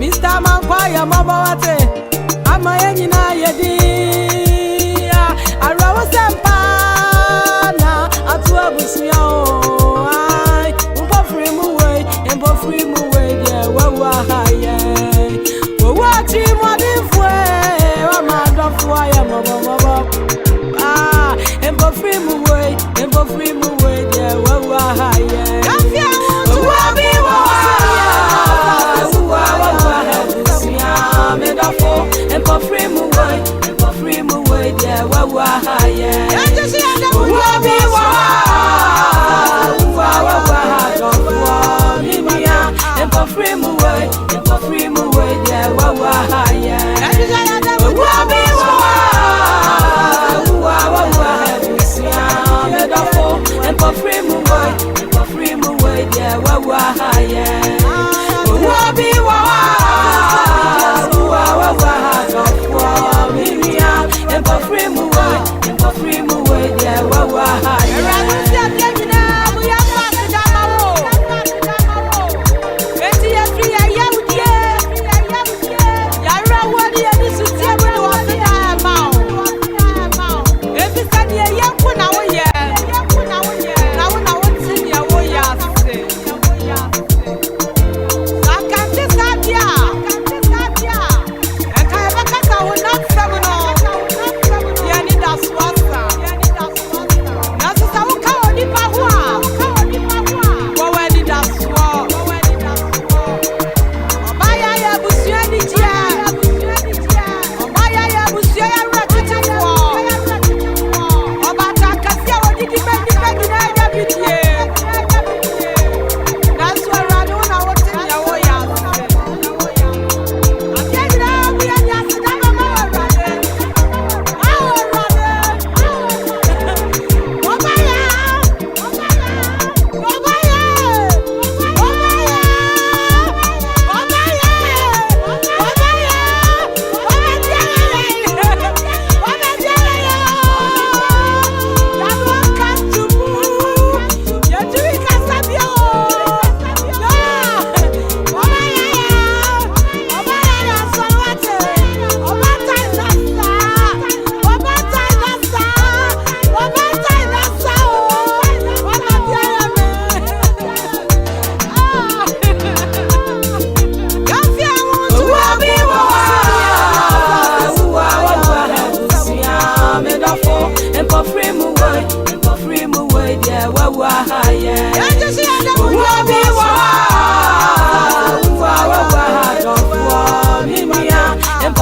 Mr. Mankwaya Mabawate, Amayena Yedi, Arawa Sempana, Atuabusia, free mu way, yeah, Wawahaye. What you want if way, I'm out of wire, Mama. Ah, and free mu way, yeah, Wawahaye. Free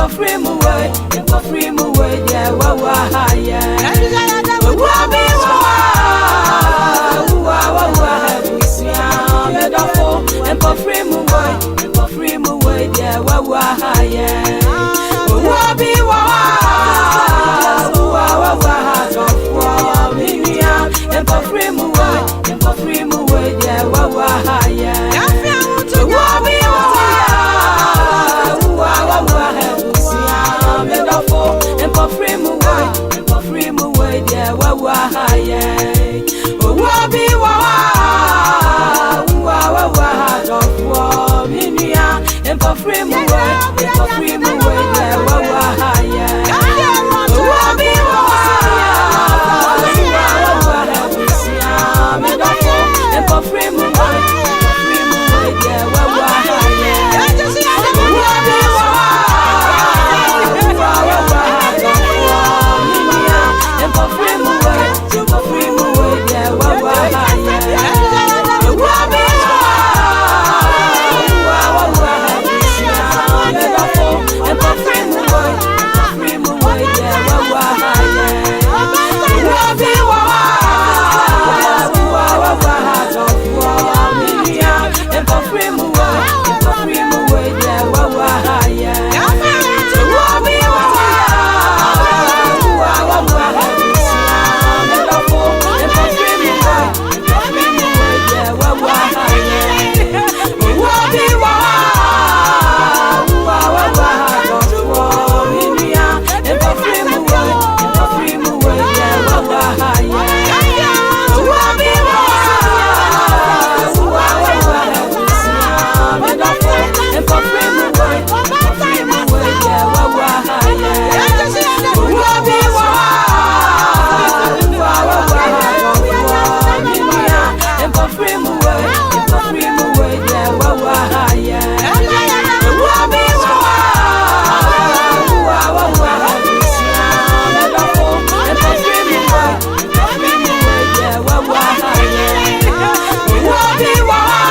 for free mu way, yeah, wawa haya. Wabi wawa, wawa busia, medafo, and for free mu way, yeah, wawa haya. Wabi wawa, wawa hajofwa, minia, and for free mu way, yeah, wawa haya. Wabi wawa, wawa busia, medafo, and for free mu way, yeah, wawa haya. Wabi wawa, wawa hajofwa, minia, and for free mu way, yeah, wawa haya. Wabi wawa, wawa busia, medafo, and for free mu way, yeah, wawa haya. Wabi wawa, wawa hajofwa, minia, and for free mu way, yeah, wawa haya. Wabi wawa, wawa busia, medafo, and for free mu way, yeah, wawa haya. Wabi wawa, wawa hajofwa, minia, and for free mu way, yeah, wawa haya. Wabi wawa, wawa busia, medafo, and for free mu way, yeah, wawa haya. Wabi wawa, wawa hajofwa, minia, and for free mu way, yeah, wawa haya. Wabi wawa, wawa busia, medafo, and for free mu way, yeah, wawa haya. Wabi wawa, wawa hajofwa, minia, and for free mu way, yeah, wawa haya. Wabi wawa, wawa busia, medafo, and for free mu way, yeah, wawa haya. Wabi wawa,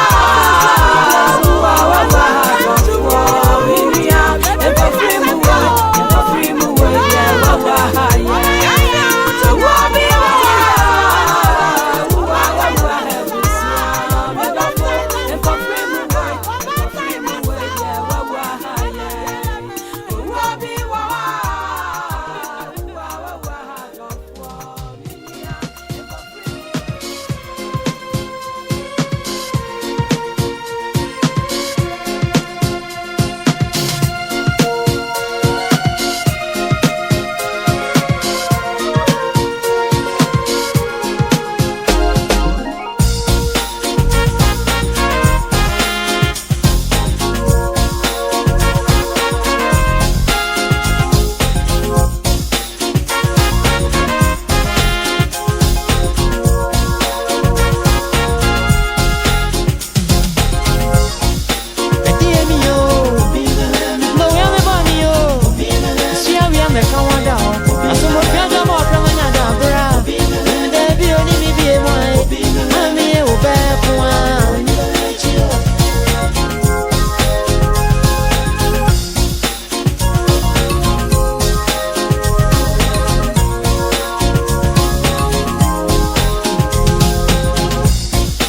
wawa hajofwa, minia, and for free mu way, yeah, wawa haya. Wabi wawa, wawa busia, medafo, and for free mu way, yeah, wawa haya. Wabi wawa, wawa hajofwa, minia, and for free.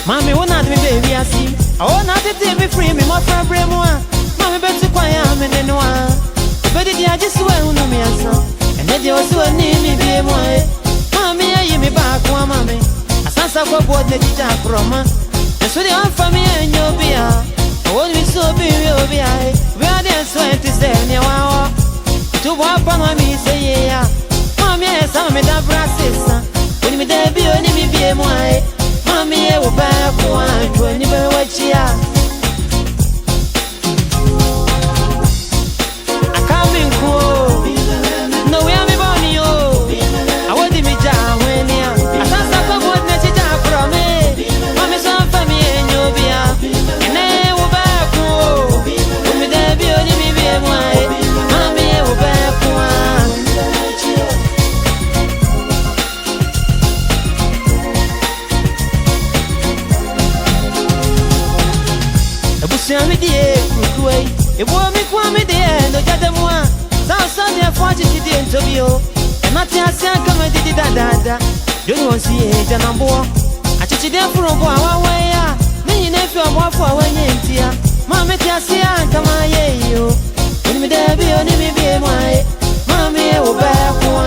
Mommy, won't not me baby, I see. I want not to take me free, me more from Bremois. Mommy, better quiet, I'm in the noir. But it I just well know me, and then you also need me, be more. Mommy, I hear me back, one mommy. I saw some board that you talk from her. And so they offer me and you'll be out. I won't be so be real, be I. We are there, so it is there, near our. To walk on me, say, yeah. Mommy, some of me that brasses. When me there be only me, be more. Mommy, I will back one, 20 by what you are. I come in cool. No, we are me bonny, oh. I want to be down when you are. I can't stop a board message from me. Mommy, some for me and you'll be out. And I will back home. When me there be only me, be my. Mommy, I will back one. I'm with the way. It won't make one with the end of the one. Tobio, and not just a comedy dada. Don't want to see it and a boy. I teach you there for a while. Me, nephew, I'm off for 1 year. Mamma, Tiasia, come on, you. When me there be on me, be my mammy, oh, back one.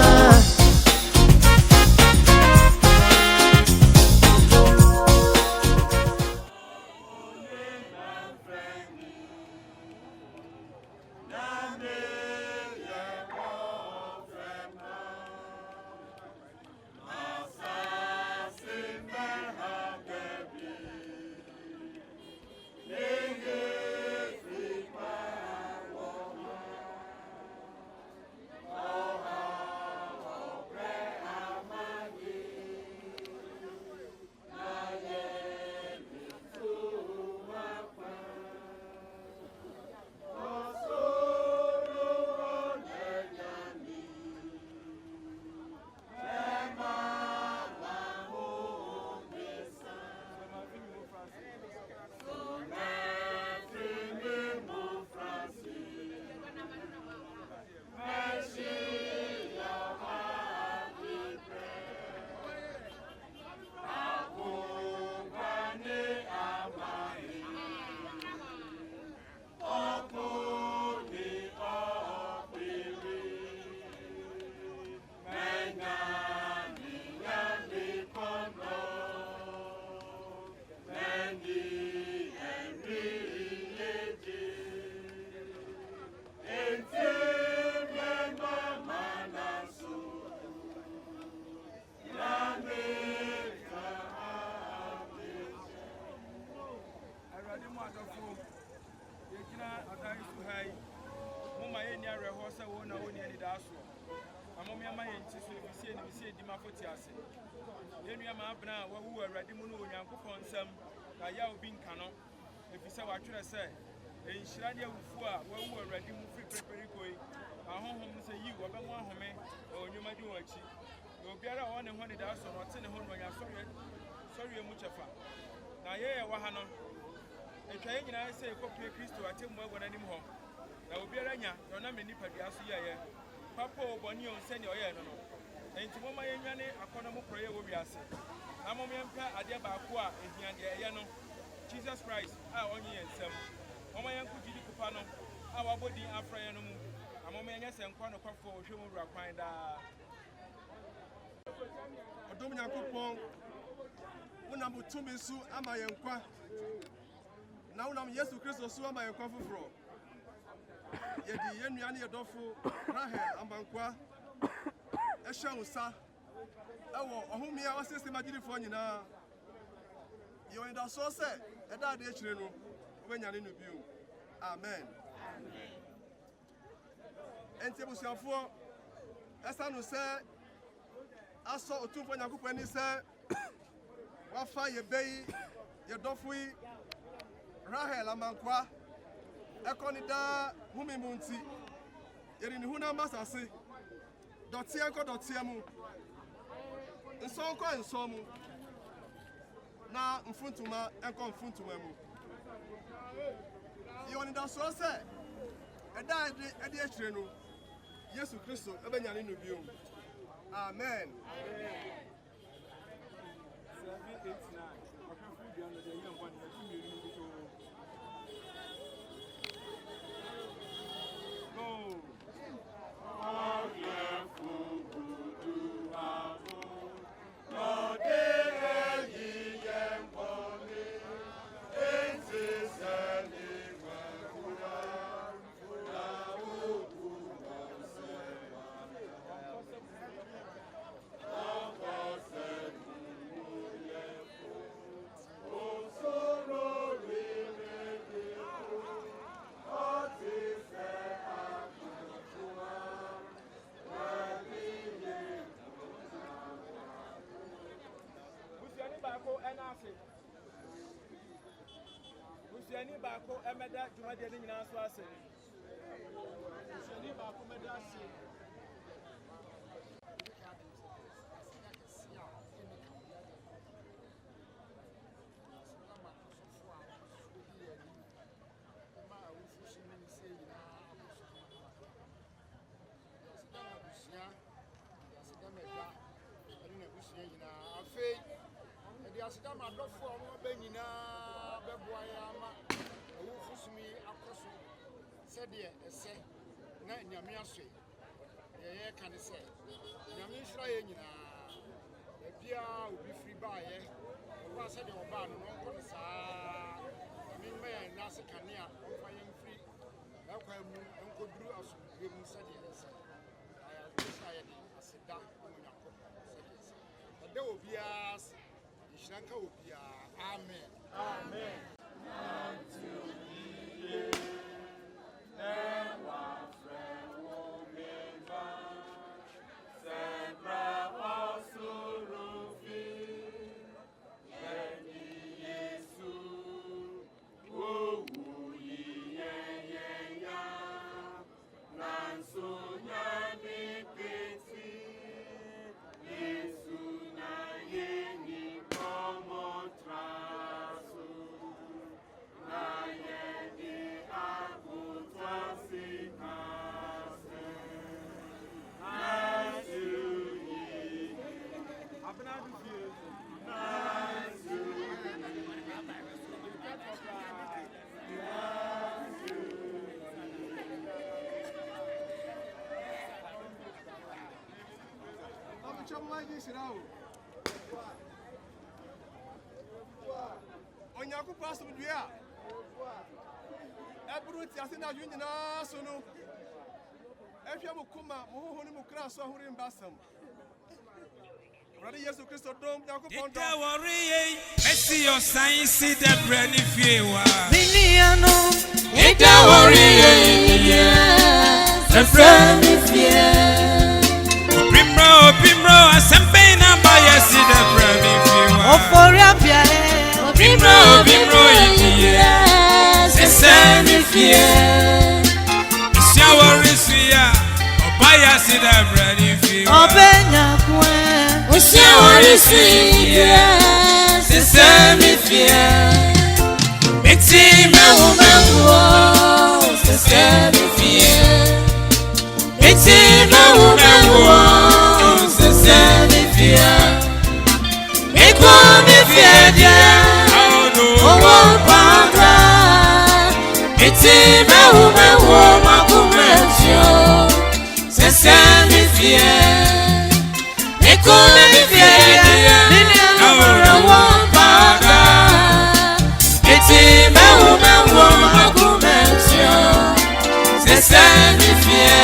Maa Abenaa who are ready to know some. I have been canon. If you say what you say, in Shradia who are ready to free preparatory. Our home say you, or one home, or you might do a cheat. You'll be around and 100 or not in a home when you're sorry, much of fun. Now, yeah, Wahano. A train, I say, copy Christo, I tell more than any home. There will be a ranya, your name in Nipadia. Papa, Bonnie, send your air. And to Mama Yane, a economic prayer will be asked. I'm a man, Adiabaqua, and Yano. Jesus Christ, our only and some. Mama Yankuji Kupano, our body after Yanum. I'm a man, yes, and Quano for human rapind. A Dominican coupon. When I'm with Tumisu, am I inquire? Now I'm yes to Christo, so am I a coffee fro. Yet the Yeniani Adolfo, Rahel, Ambanqua. Eshangusa. Oh, whom I was system at the phone now. You in the source, and that day, when you're in the view. Amen. And Tibusia for Asanu said, I saw 2 for Yakupani said, what fire bay, your Dofui, Rahel Amankwa, Econida, Humi Munti, Yerin Huna Masasi. Dotiamu in some coin some now in front to my and come front to me. You only that so say and that at the trenu. Yes, Christo, Ebenyan in view. Amen. 我 yina afei the asida ma dofo o ba nyina beboa ya ma owu fusumi akoso se de ese na nyame aso ye kan se nyame nhira ye nyina bia obi free ba ye o se de oba no no ko sa mi me na se kanea o fa ye free na kwa mu enkoduru aso be mu se de ese aya sa ye de asida o nyako se de ese de obias ishranka obia amen amen Onyaku pastor dua. Ebru ti ase na ju nyina so no. Ehwe mo kuma mo hoho ni mo kra so ahore mbasam. Brother Yesu Christo dom nyaku pon dom. Worry ye. Messi your sign see the bread if you are. Biniano. Ita worry ye. The friend if you. Bimro asempe na ba yes the bread if you are. Oforia pia. Bimro ye. Se sen if you. Shower is here. Obaya see the bread if you. Obenya kwen. Shower is here. Se sen if you. Meti me wo. Se sen if you. Meti me wo. Se sen if you. Me kwa me fie. Iti me wo makumetio se semi fie me kome mi fie na wo baga iti me wo makumetio se semi fie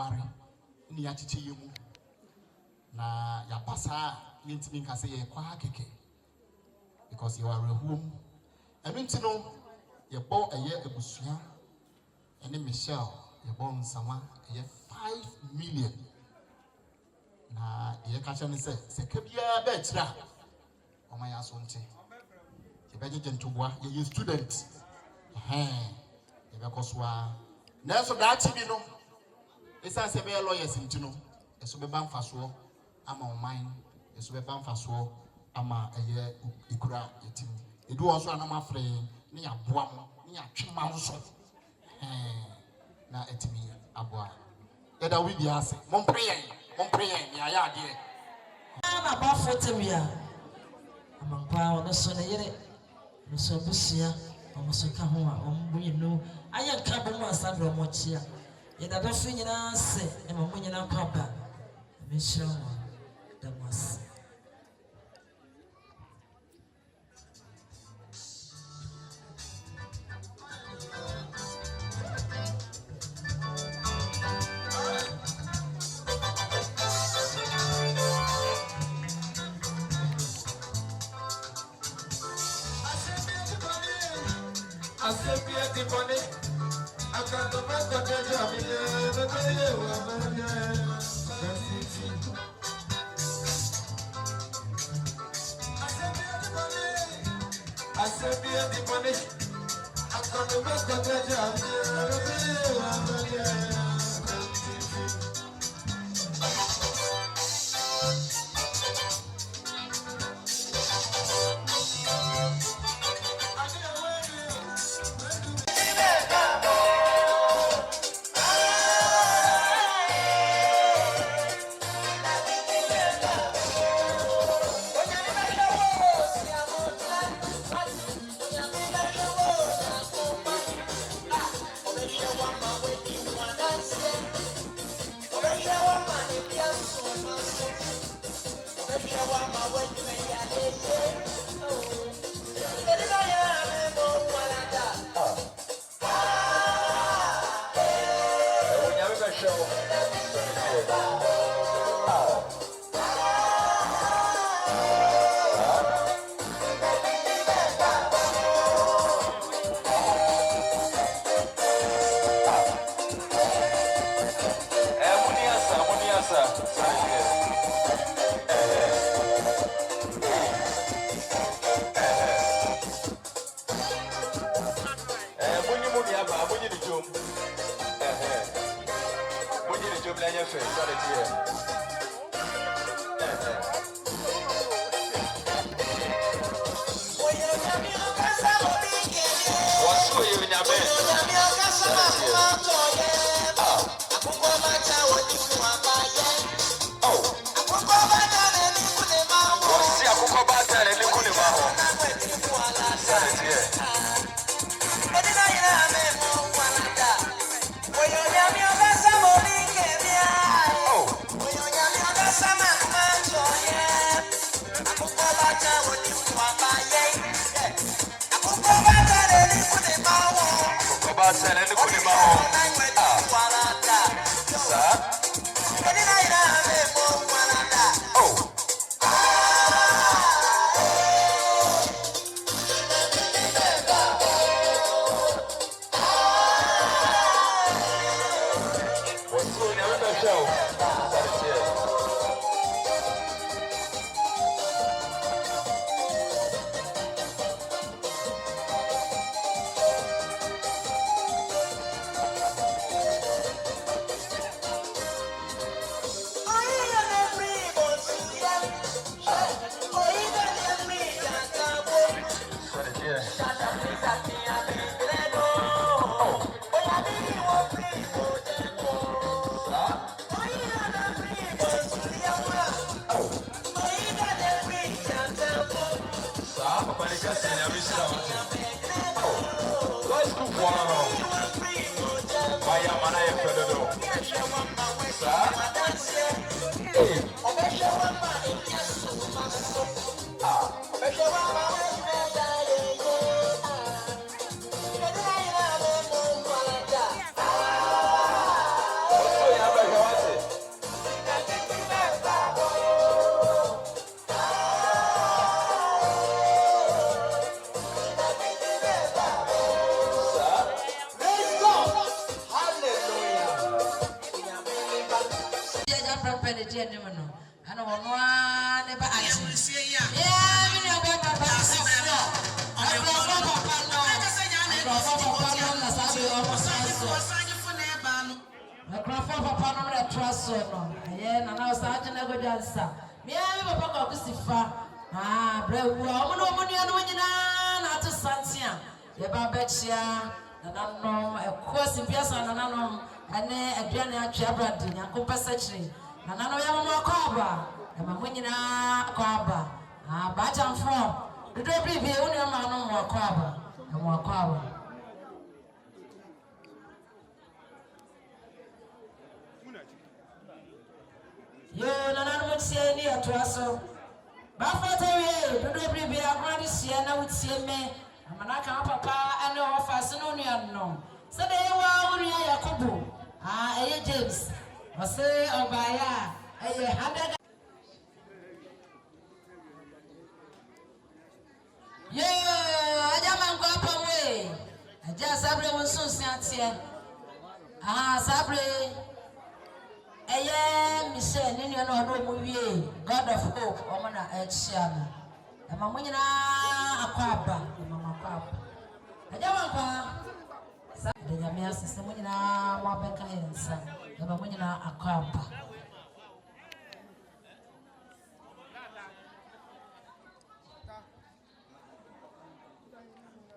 ware ni ya chiche yemu na ya pasa yentimi nka say ye kwa keke because you are home enu ntino ye bo eye ebusua ene Michelle ye bo nsama eye 5 million na ye ka chane se kabia be kira o ma ya so nte ye be je ntobua ye student ye be koswa na so da chi bi no esa se be lawyers ntino eso be ban faso ama online eso be ban faso ama eye ikura yetim edu also anama frɛ ne ya boa mo ne ya twema nso na etimi aboa eda we bi ase mon prayer ne aya ade na ba fotemia amangwa ono so ne yere no so busia omo so ka ho a omo yinu aya nka bo mo asabro mo chia ye da do fi nyina se e mo nyina kwaba me shira mo da mas ana wono ne ba ati yeah me ne ba papa safro papa no na sabe o so papa no na trust no yeah na na sa agena go dansa me papa ko kusifa brewu o mo no nyina na to santia ye ba bechia na nanom ekosi biasa na nanom ane aduane atwa brade nyakopa sachiri na nanom ya mama kwaba ya mama nyina kwaba ba jamfo dodo bibi unu ya mama no kwaba ya mama kwaba yo na nanom tie ni atoaso ba fata we dodo bibi akwade sia na wutie me amanaka papa ene office no nuano se de wa unu ya yakobo eye James ose obaya eye hadaga yo aja manko apa we aja sabre won sunsun atie sabre eye mise ni nuano no mu wie God of hope omana echia no ama munyina akwaba mama akwaba aja manko de nyame asese munyina mo abeka yensa ama munyina akwaba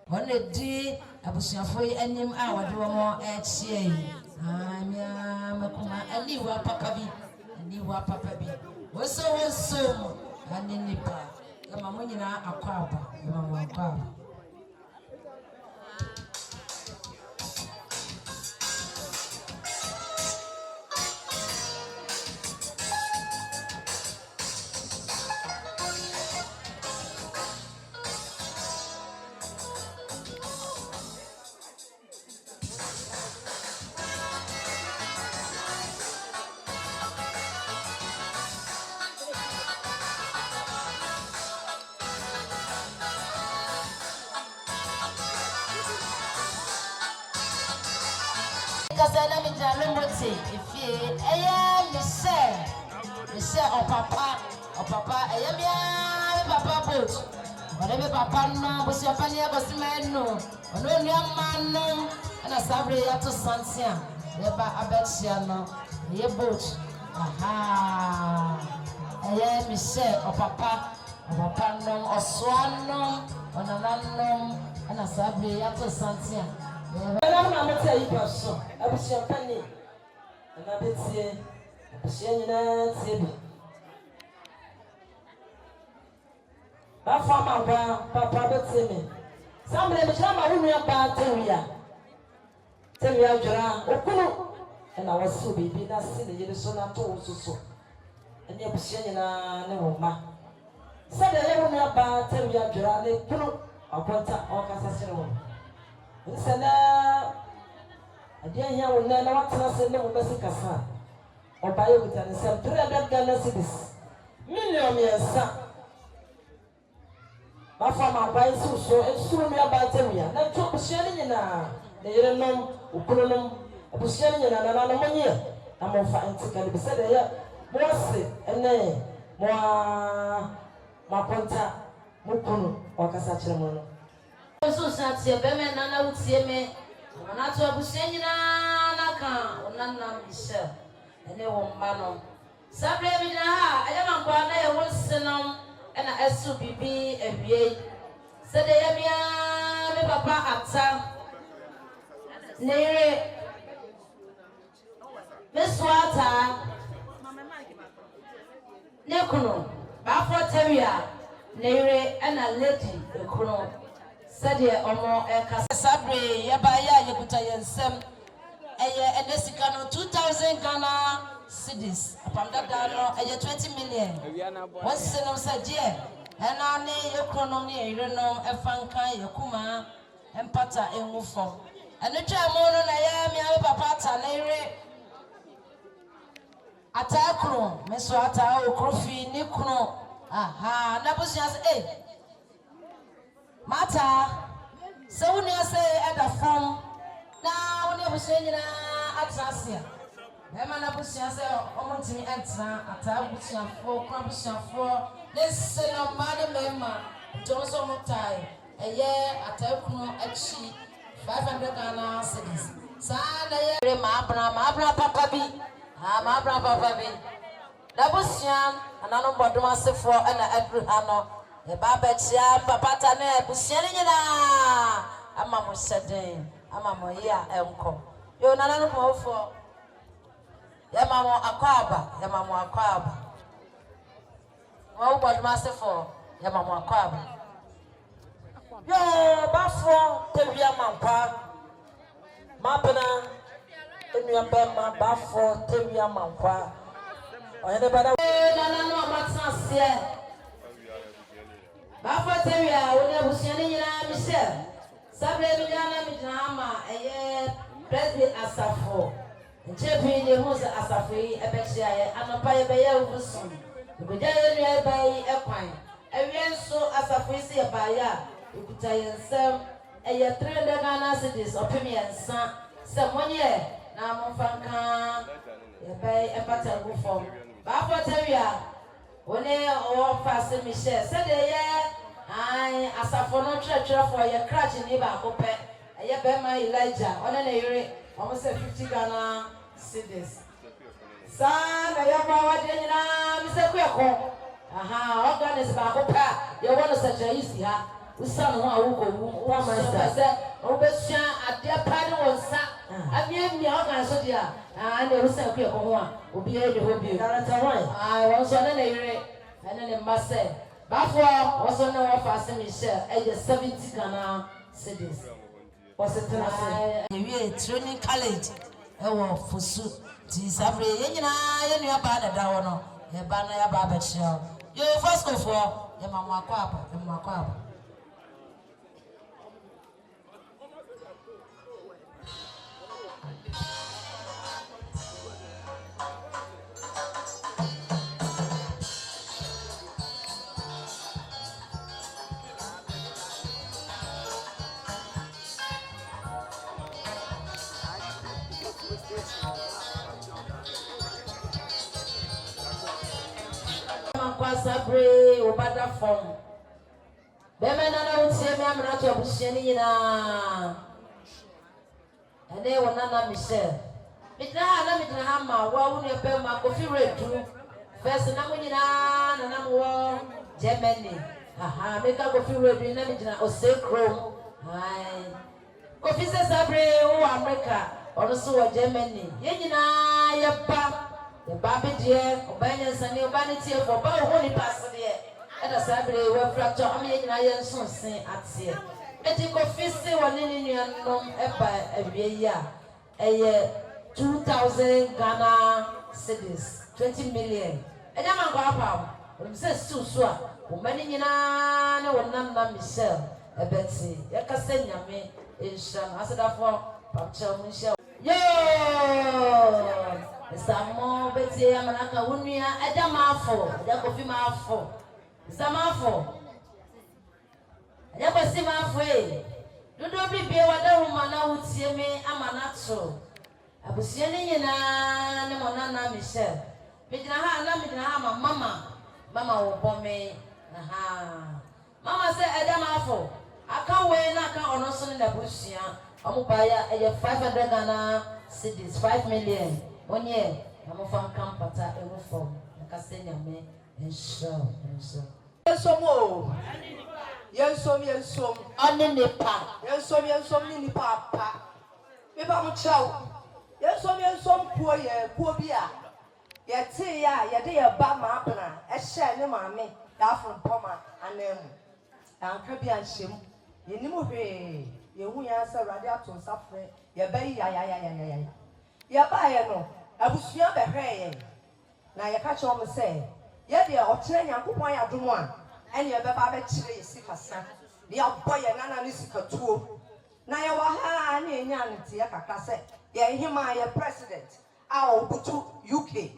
wonne di abusuafo yi anim a wode wo mo echie yi amia makuma aniwa papa bi woso aninipa ama munyina akwaba ama akwaba Kasana mi jalo moti ifie eye mise o papa eye mi papa boat ore me papa no bo si papa ni agosime no ono ni amano na sabre ya to santia le ba abechia no eye boat eye mise o papa no oswano onanano na sabre ya to santia I'm going to tell you person. I was your penny. And I did say, that farmer, Papa, but see me. Somebody was not my room about Teria. Teria Jara, Okunu. And I was so baby, not silly, you so not told so. And you're pushing no ma. Said the room about Teria Jara, they put up or Cassation. Sana adia hia wona na watena se ne wona sikasa obaye witane se 300 Ghana cedis million yensa ba fa ma bayi so esuru mi abatemia na to busia ni nyina ne yere nom ukunonom busia ni nyina na no monye na mo fa antika ne bisa de ya mo se ene mo aponta mo kunu wakasa kire mo no so satie be me nana wutie me na to abusia nyina na ka onana Michelle ene wo mma no sabre mi na ha ayama kwa na ye wonsenom ena esu bibi ewie se de ya bia me papa ata nere meswata ne kuno ba for teria nere ena lady kuno Sadia omo kasa sabre yaba ya yekuta yensem eye edesika no 2000 Ghana cedis apamda dano eye 20 million wonse no sadie ena ne yekronom ne yerenom efankan yekuma empata enwufom ene twa mo no na ya mi aba papa ta na ire atakro meso ata okrofi ni kuno na busia se Mata, so when you say at the from now, when you say, Atrasia, na busia se omontimi entra ata busia fo kwa busia fo listen no mad memma Johnson motai eye atakuno achi 500 Ghana cedis sana ye Maa Abenaa papa bi Maa Abenaa papa bi da busia anano bodoma sefo na adru ha no e ba chia papa ta na busia ni nyina ama mo seden ama mo ya enko yo nanano mo fo Yamamo akwaba. Wa bodoma sefo yamamo akwaba. Yo bafo tewia mampa. Maa Abenaa enuabema bafo tewia mampa. Oyede bada nanano amatsasie. Bafo tewia wona busiani nyina Michel. Sabre minyana midama eye president asafo. Nchepi ni huza asafi ebechia ye anopa ye beye uvusu ubuja ye nua bayi ekwan ewienso asafi si ebaya ukuta yensem eye 300 Ghana cedis opimi yensa se monye na monfanka ye bayi epata gufom ba fotawia one o fase Michel se de ye ai asafo no twetwe for ye crutch ni ba kope eye be ma Elijah one na yire almost 50 Ghana cedis. Sana yaba wadenyina miseku yako. Aha, organize ba kopa. Ye wono surgery ha. Usanu ho awuko wa master. Se obesua ade pa ne wonsa. Amiamia organize dia. Na usaku yako ho a. Obi e de ho bi. Darata wan. Wonso na yire. Ene ne mbase. Bafo wonso na wa fase Michel. 70 Ghana cedis. Was it training college? Ewo fusu ti sabre yenyina ye nua ba dada wo no ye ba na ya ba ba chiro yo first of all ye mamu akwaba Sabre obada form beme na utie me amra to abusiani nyina ene wona na Michel midna ha ma wa wonu ebe ma kofi redu first na nyina na mo Germany aha me ka kofi redu na midna osekrom ai kofi se sabre wo America ono so wo Germany ye nyina ye pa the baby dear, Obanya Sunny, Obanity for Bow Holy Pastor dear, and a Sabre were fracture. I mean, I am soon saying at here. And you go fisty one in your nom every year, a year 2,000 Ghana cedis, 20 million. And I'm a grandpa, when says Susua, woman in an or none Michel, a Betsy, Yakasenya me in Sham, I said, for Pamcha Michel. Yo! Samo beti amanaka wunia edamafo yakofi mafo samafo yakosi mafo dodo bibie wada huma na wutie me amanato abusie ni nyina ne monana Michel midina ha mama wo bome aha mama se edamafo aka we na aka ono so ne busia omubaya 500 Ghana cedis 5 million onye amofan kampata ewofo nakasenya me ensho yensom ane nepa yensom ni nipa pa meba mo chawo yensom puo bia yete ya yede ye ba Maa Abenaa ehye ne maame dafo poma anemu anka bia nhyem yenimu hwe yehu ya sa radio aton safre ye bayi ya ba ye no abusua behwe na ye ka che o me se ye de o kire Nyankopon ya domo a ene ye beba be kire ye sikasa ne aboye nana ne sikatuo na ye wa ha ne enya ne tie kakra se ye hima ye president a obutu UK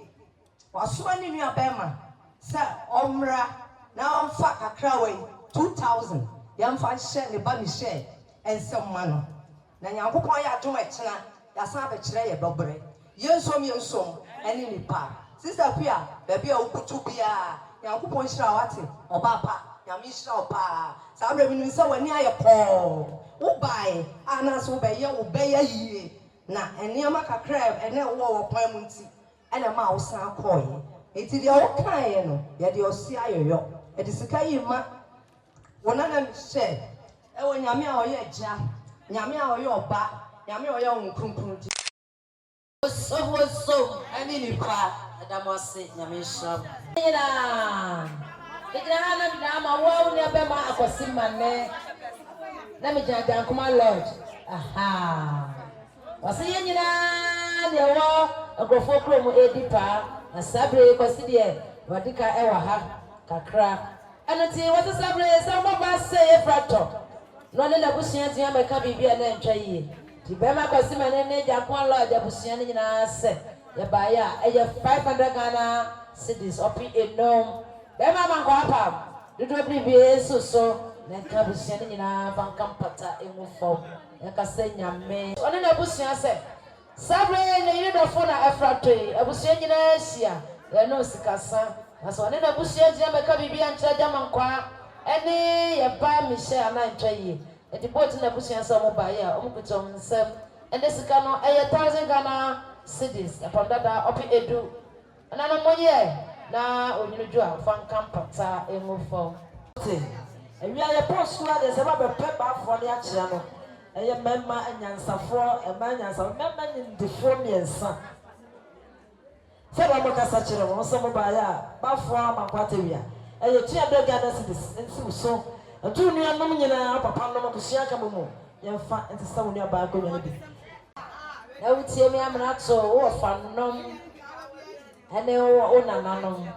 wasoma ne nua bema se omra na omfa kakra we 2000 ye mfa hye ne ba Michel ensem ma no na Nyankopon ya domo e kira ya san be kire ye dobre yensom ene nipa sister pia baby a ukutu bia yankopon hira wate obapa nyame hira opa sa bra mi nse wani ayepo wo bai ana so be ye yie na ene amakakra ene wo pon mu nti ene ma wo san koye enti de wo kan ye no ye de osi ayoyo e de sika yi ma wona na hye e wo nyame a oye agya nyame a oye oba nyame a oye onkunkun di so ani nipa adamose nyame hira Ejina na bidama wo ni abema akosima ne na me jaga kuma lord aha wase yenyina ne wo agrofo krom edipa na sabre kwasi de wadika ewa ha kakra anati wase sabre sa mo ba se efrato no ne na busia tia meka bibia na ntwa yie ti bema kwasima ne jakwa lord abusia ne nyina se ya ba ya eye 500 Ghana cedis opi enom bema mango apa dudu bibie so na kabusia ne nyina bankam pata emufo ya kase nyame one na busia se sabre ne yire do fo na efrato abusia nyina asia ya no sikasa na so one na busia tia meka bibia ntra jama nkwa ene ya ba mi she ana ntwa yie eti bot na busia so mo ba ya omukutom nsem ene sika no eye 1000 Ghana cedis upon dada opi edu ana no moye na onyuju afanka mpata emufo te ewia ye post wa de se ba be pe ba fo ne akira no eye memma anyansafo emanyasafo memma ndifo miensa se ba mo kasa kire mo so mo ba ya ba fo amakwata wia eye tia do Ghana cedis nsi so atu nua nom nyina papa nom kusia ka mo yemfa ntisa wo nua ba ko nua bi na wutie mi amna to wo fa nom ene wo nananom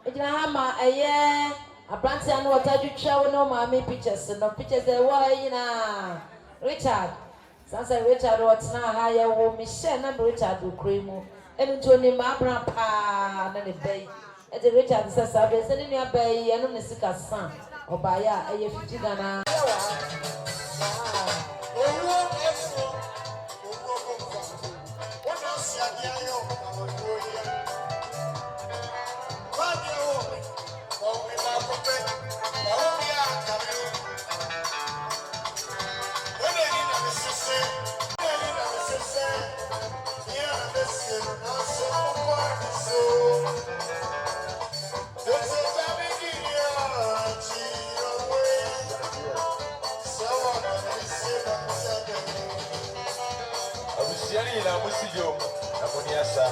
ejina ha ma eye abranti anu watadwetwa wo no ma me pictures no pictures e wo yina Richard sansa Richard wotna ha ye wo Michelle na Richard okremu enu to ni ma abran pa na ne bai e de Richard sasa be se ni nua bai enu ne sika san obaya eye 50 Ghana na musijo na kuniasa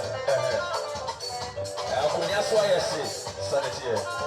kuniasa wa yesi sanatie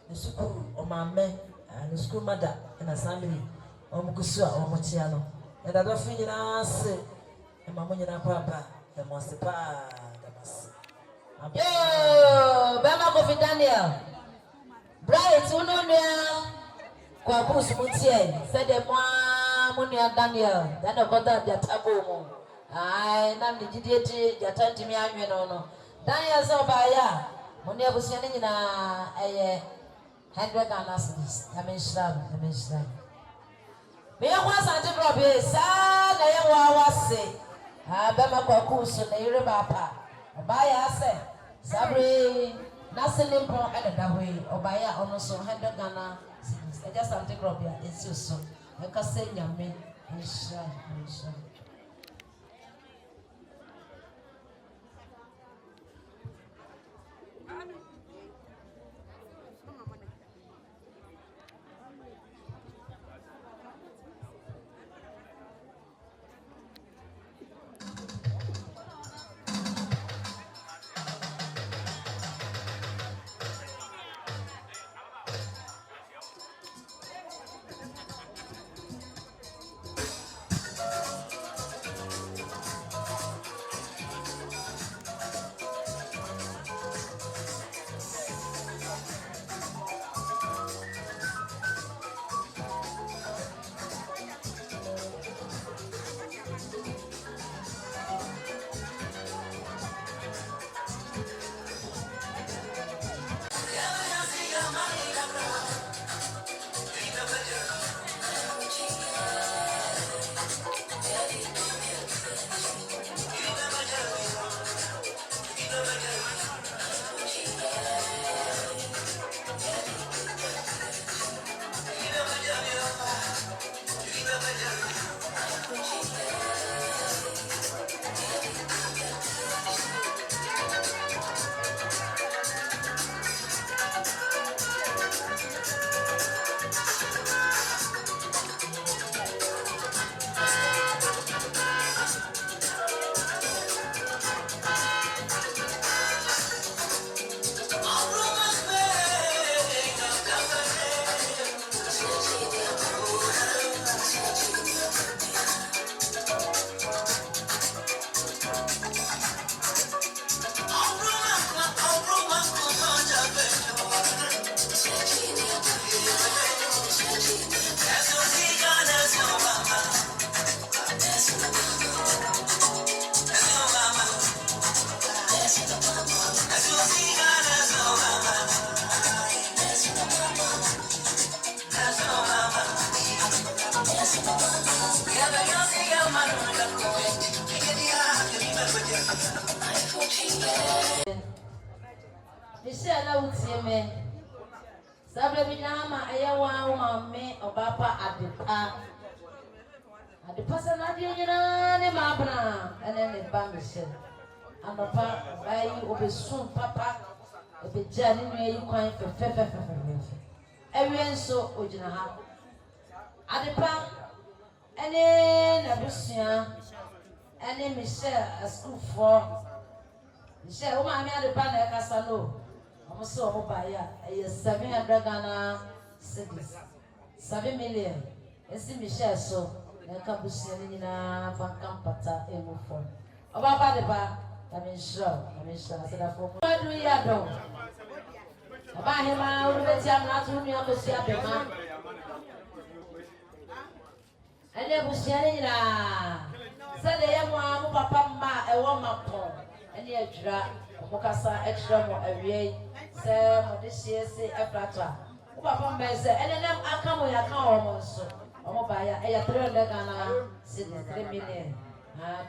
The school or my men and the school mother and assembly or Mukusua or Mochiano. And I don't feel us and my money papa, the most pa, the must. Yo, Bama Coffee Daniel. Bright, Unonia, Quacus Mutier, said the Monia Daniel, then I got that taboo. I am the deity, the attention me, I know. Daniel Sobaya, Monia was sending in a 100 analysis. I mean, Slam. Me was Asante Effiduase, son, I was say. Bama Quacus, the Irabapa. Obaya say, Sabri, nothing important at that way. Obaya almost 100 Ghana. I just have to grab here. It's just so. I can say, Yammy, Inshallah. Michelle Utieme Sabre Binama Ayawa me Obapa Adepa Sanadiana ne Mabna and then the Bamishin and the pa by you soon papa if the journey where you coin for everyone so Ojinaha Adepa and then Abusia and then Michelle a school for Michelle, who I the banner Casano. I'm so buyer, 700 Ghana cities, 7 million. It's Michelle, so I can't be seen in a Bancampata in Mufon. About the bar, I'm sure. I said, what do we have done? About him, I will let him not to me on the Siabema. And they was sharing said the young one, Papa, a woman. And the extra, Mokasa extra more away, say, this year, say, a platter. Papa may say, and then I come with a car almost. Oh, by a 300 Ghana, 3 million.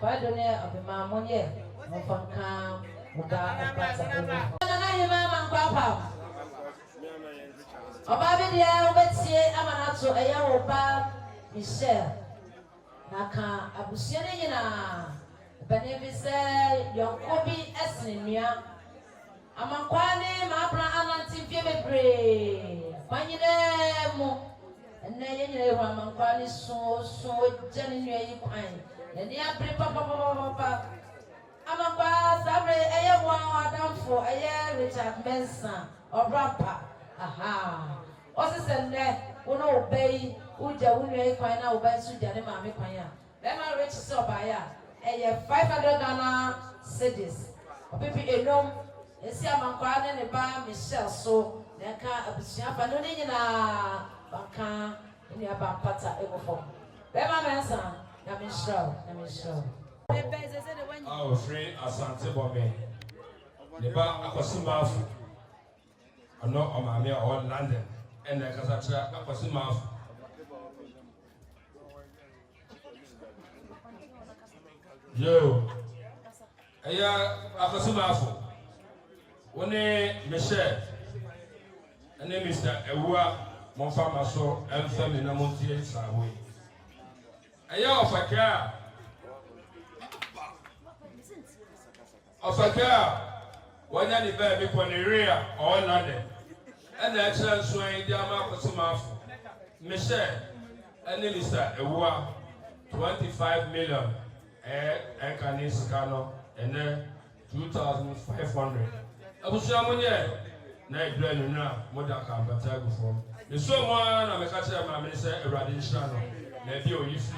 Quite don't know of the money, no from Cam, Uga, and Papa. Papa. Oh, Baby, dear, let's see, I'm an answer a year old Michelle. Naka, Abusiana. Benevi say your Kobe Esninia. Amakwani, Mabra Ananti Febre. Panimo. And then you are Makwani so genuine pine. And the Abri Papa. Amakwa Sabre, a one, Adam for a Mensa or rapper. Aha. Also said that we know obey Uja Unia Quina obey Suja Mami Quina. Then I reach so by a 500 Ghana cities. People alone, and see a man and a bar Michelle so they can't appreciate but no need Banka in your bampata ever form. Bema Mensa, Namisho. Our free Asante Bome. The bar Akosimafu. I know Omamia or London. And the Casatra Akosimafu. Yo. Aya Akosimafu. One Michelle. And then Mr. Ewa Monfamaso and Family Namontier Sawi. Aya of a car. Ofaka, when any baby Poneria or London, and the excellent swing Diama Kosumaf, Michelle, and Mr. Ewa, 25 million, and Canis Cano, and then 2,500. I was Shamunia, Night Glenna, Modaka, Batago form. The so one I'm a catcher, my minister, a radishano, Nebio, you. See,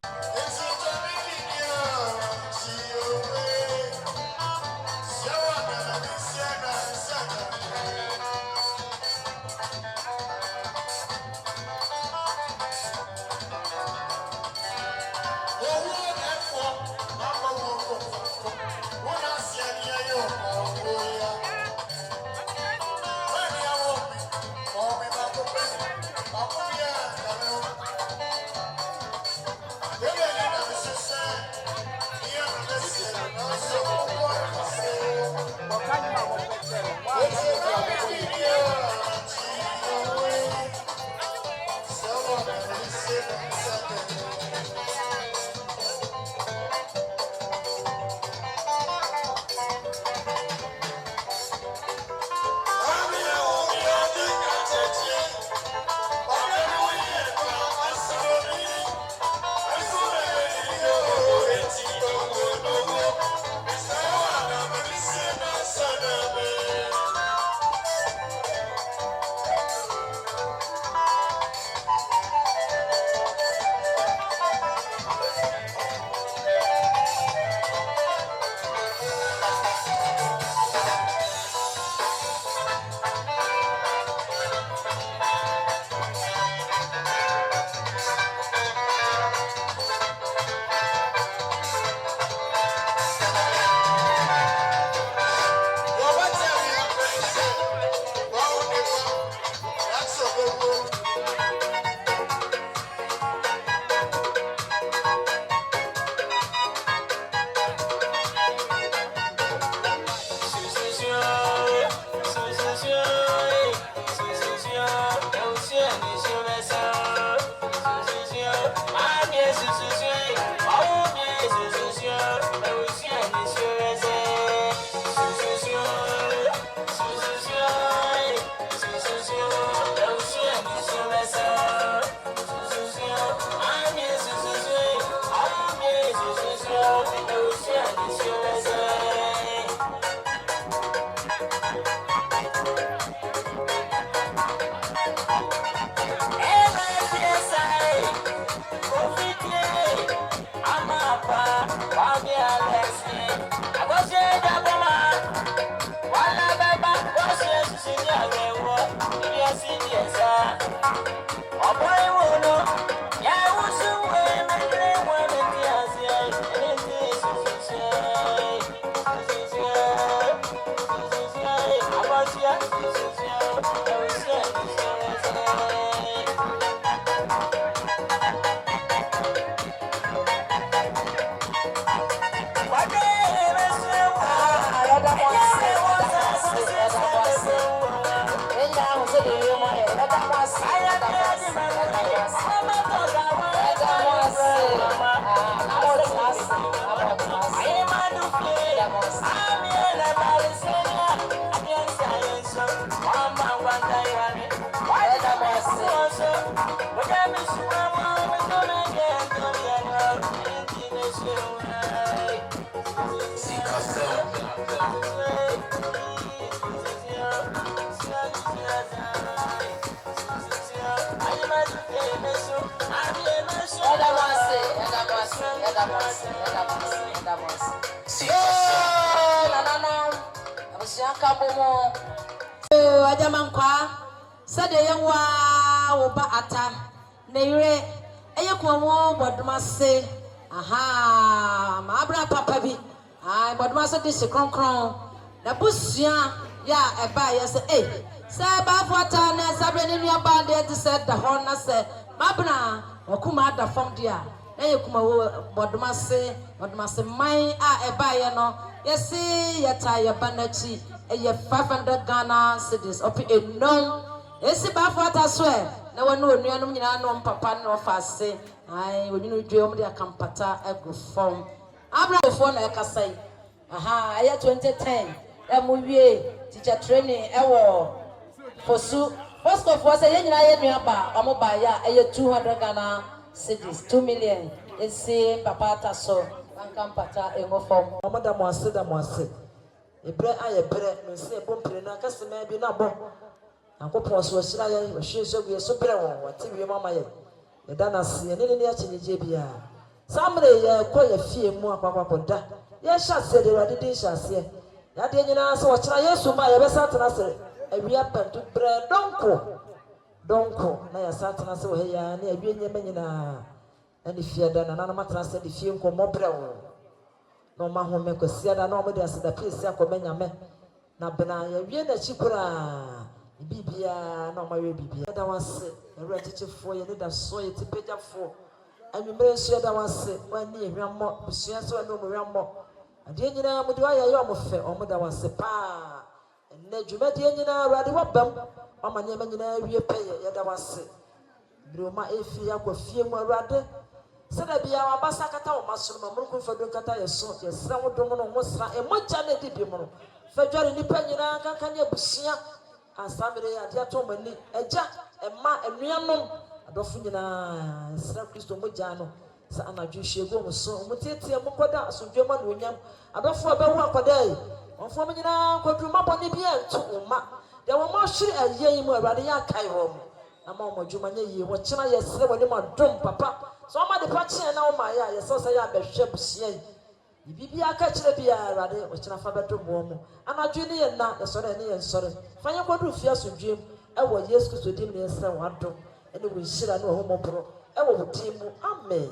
Ajamankwa said the young wa ata neire eyekwo bodumase aha ma abra papa bi ai bodumase di sekronkron na busua ya eba ya se se ba fota na sabre ni nua ba de ti se da ho na se mabna okuma da fam dia eyekuma bodumase mai a eba ya no yesi yata ya banachi eye 500 Ghana cedis opi enom esi ba fota so na wonu onuanom nyina no papa no fase ai oninu dwe om dia kampata egu fom abrafo na ekasai aha aya 2010 emuwie teacher training ewo fosu Bosco for say nyina ye nuaba omo ba ya eye 200 Ghana cedis 2 million esi papa ta so kampata egu fom amada mo ase ebre aye bre no se bompre na kasema bi na bo akopon so hira ye hwe so gue so bre won wate wie mama ye eda na se ne ne achenyeje bia samre ye ko ye fie mu akwakwakода ye sha se de rade din sha se ya de nyina so ochira yesu ma ye be satana se awia pantu bre donko na ya satana se wo he ya na awie nyema nyina ani fie da na na matana se de fie nko mo bre won no ma ho me kwasia da na o de aseda pese akomenya me na bena ya wie na chikura bibia na o ma we bibia da wase ere chichefo ye da so ye tipejafo anwumre nso da wase wani ehwammo busua so na o mo hwammo ade nyina mo de wa ya yo mo fe o mo da wase pa na dwuma de nyina awade wabam o ma nyema nyina wie peye ya da wase broma efi akofie mu awade sada bia wabasa kata o masoro ma murukun fado kata yeso yesra wodom no ho sra emoja na di bi mu fadware nipa nyina kankan ya busia asamire ya dia to mani eja ema enuanom adofo nyina sra Kristo moja no sa anadwo hwego mo so mutietie mo koda asodwema no onyam adofo abehu akoda yi onfo mo nyina kwadru mabone bia ntu umma de wo mo hwere ayeyi mu awade ya kai ho mo ama mo dwuma nya yi wo kyena yesre wode mo dom papa so ma de pache na o ma ya yeso se ya behwe busia yi bibi aka kire bia awade o kyena fa bedo mo mo anadwo ne ye na yeso na ne ye nsore fanya kodu fia sodwem e wo Yesu Kristo dim ne yesre wado ene wo nhira no ho mobro e wo dim mu amen.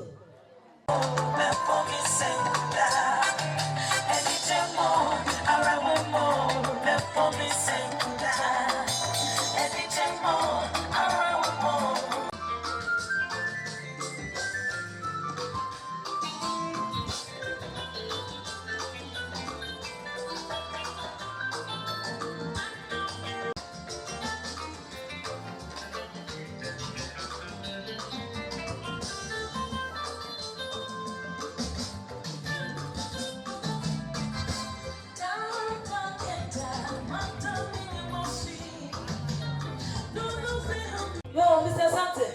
Mr. Asante.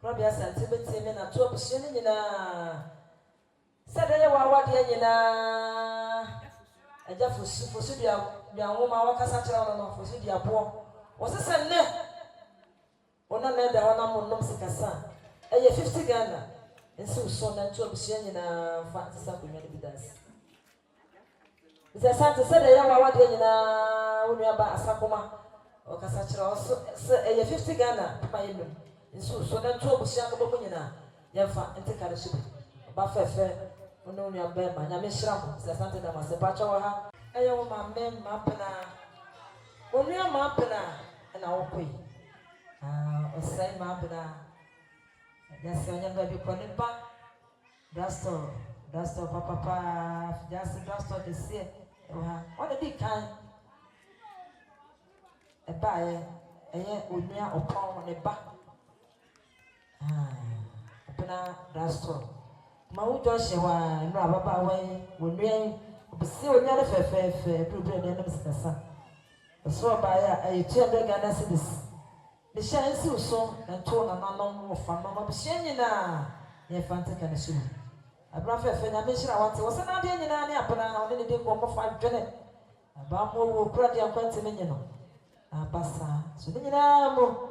Robbie Asante beti me na to option nyina. Said ya wawade nyina. Aja fosu dia nwoma wakasa kira no fosu dia bo. Wo se ne. Ona na da ona monnom sikasa. Eye 50 Ghana. Nsi so na to option nyina fa tisa kunwa de bidas. Mr. Asante said ya wawade nyina wonu aba asakoma. Okasa kira so eye 50 Ghana pa yenu nso so na to obusia ko bo nyina yemfa entekare shibi ba fefe ono nu aba ma nya me hira mo Asante da masepa chawa ha eye wo ma me ma pena onu ya ma pena na wo koi osai ma pena ya se onya ba bi ko ne ba dasto papa just dasto de se ha ona di kan eba eye onua opon ne ba pena dasto ma ujo hyewa no ababa wan onua obisi onua ne fefe problem ne nem sikasa so ba ya eye 200 Ghana cedis ne shansi uso na to na nanom ofa no obisi nyina ye fante kana shiru abra fefe nya me hira wate wo se na de nyina ne apena one ne de ko mo fa dwene aba mo wo kura de akwante me nyino abasa so nyina mo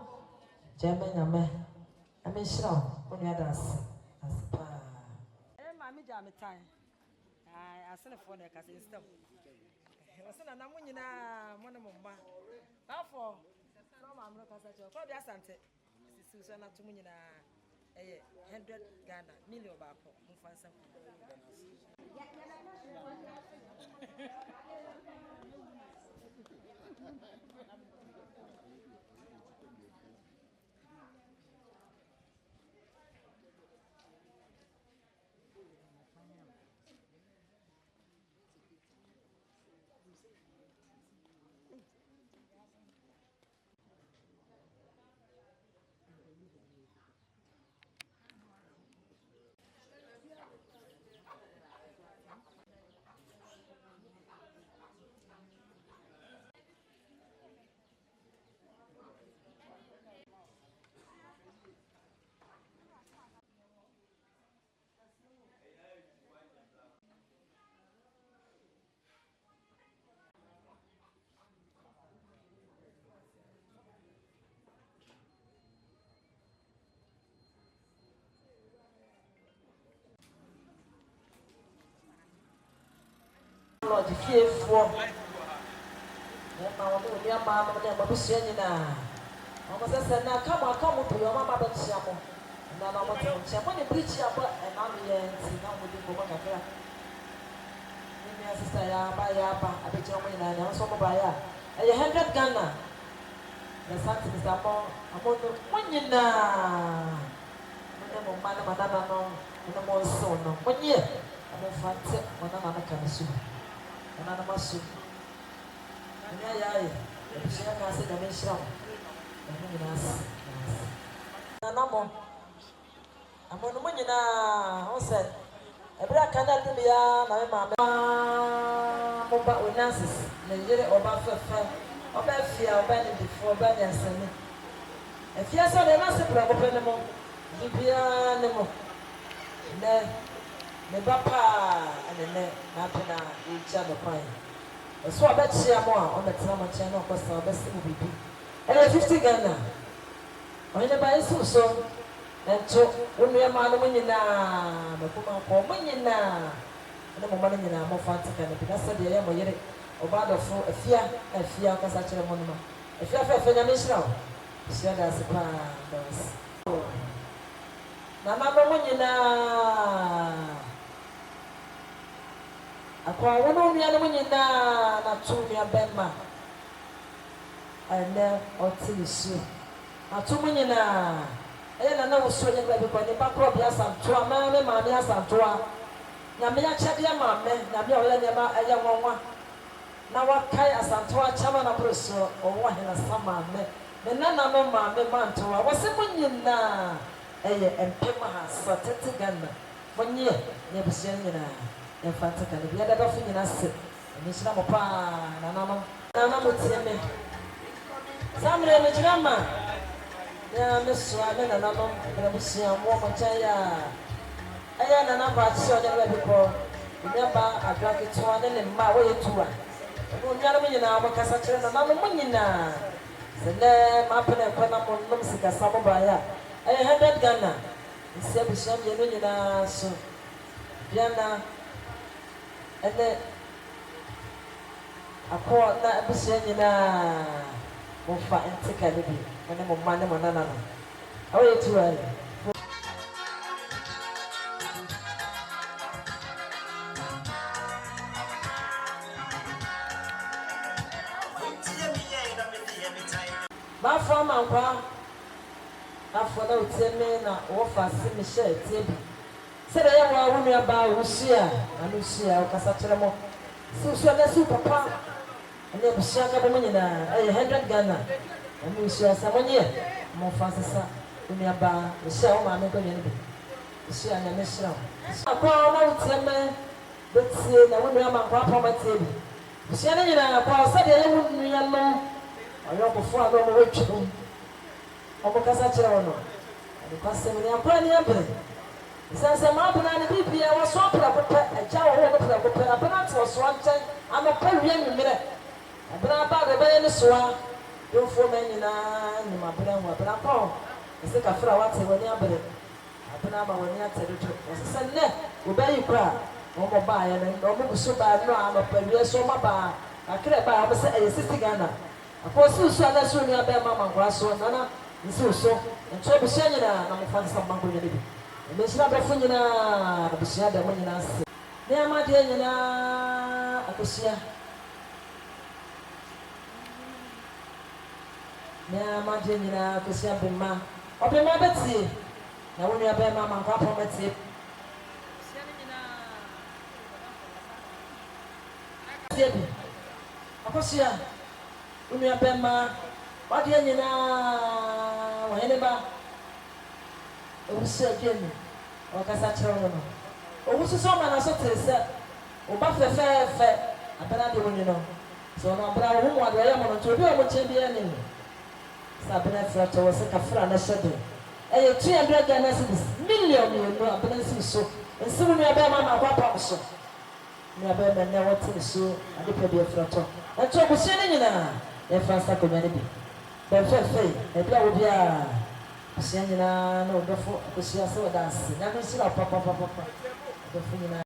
German Yame. I mean, sure, when you had us. Mammy Jammy time. I sent a phone because it's still. I was in a Namunina, Monamumba. How for? No, I'm not as a job. Asante. Susanna to Munina. 100 Ghana, million back. Mufansa. Lord, fearful. Mamma, dear mamma, dear Babusina. Almost said, now come to your mamma, but Shamo. And then I want to say, when you preach up and I'm here and see now with you, Mamma. Sister, by Yapa, I bet you and I also buy a 100 Ghana. The Santa is upon the Munina. Madame, no more son, 1 year. I don't fancy one another can sue. Another must sue. And I said, I may show. Nanamo. I'm on the Munina. Who said? A black cannot be a mamma. But with Nancy's, the year of Buffett, or Bethia, or Benny before Benny and Sammy. If you saw the master problem, you be animal. The papa and the net, Napina, each other pine. So I bet she more on the Tama channel because our best will be. And 50 Ghana. When you buy so, and so when we are Manamina, the Puma for Munina, and the Momanina, more fancy can be. That's the air or bad of a fear, because such a monument. If you have a phenomenon, she has a plan. Nana Munina. Akwa wono nua no nyina na to nua bemma ene otilisu na to nyina na na wo so nyina bi ko ni ba ko bia santo ama me ma me asanto a nya me ya chede ma me na bia wo le ma aya nwanwa na wa kai asanto a chama na proso o wo hena sama me na na me ma me manto a wo se nyina empema ha so tete ganna monye ne bi nyina Emphatic and the other thing in us. Miss Ramapa, Nana Mutiame. Some Ramagrama. Yeah, Miss Raman and Nana, Ramusia, Womataya. I am a number of children before. Remember, I drank it to one and my way to one. Who got me in our Cassatra and Nana Munina. The name up in a Panama Lumsica Samabaya. I had that Ghana. Instead of some Yanina, so Diana. And then I call that Bushina will fight and take a little, and then money on another. Oh, it's too early. My farm and farm, after the 10 men are offer Michelle Tibby. Said I want to about Lucia and Lucia Casatramo. So papa and then Shaka Bomanina, 100 Ghana, and Lucia Samonia, more Francis, when you about the show, my neighbor, she and the mission. I call out 10 men, but see, I wouldn't have my papa my table. She and I said I wouldn't know. I don't before I go away to him. Omo Casatrano, and the customer, I'm planning. Since a man and a baby, I was so proud of a child of a penance was one time. I'm a Korean minute. I brought about the baby, so don't for many, my brother, but I'm Ese kafra wate wani abere. Abena ma wani atedodo. Ese ne obayi kra. Omo ba ya ne omo buso ba no ama pawie so ma ba. Akre ba omo se eye 60 Ghana. Akosu su ana su ni abe ma mangwa so nana nsi so. Nto buso nyina na mo fa nsa mango nyina bi. Emesira be fu nyina buso da mo nyina se. Ne ama de nyina akosia. Ne ama de nyina akosia be ma. Obe ma betie. Na woni abe ma mangwa po betie. Debi akosia unu abema wadi nyina wahene ba owusu agemi okasa kyerɛ no owusu so ma na so tese oba fefefe abena de woni no so no abra wo mu ade ya mo no to bi o mo kyɛ bi ani sa abena fra to wo se kafra na hyɛde ɛyɛ 200 Ghana cedis million no abena si so nsimu no abema ma kwa pa so ni abema na wote so ade pɛ bi fra to ɛto busia ne nyina e fransa ko nyane bi be fefe e bia wo bia busia nyina na odofo busia se dance na bi sira papa odofo nyina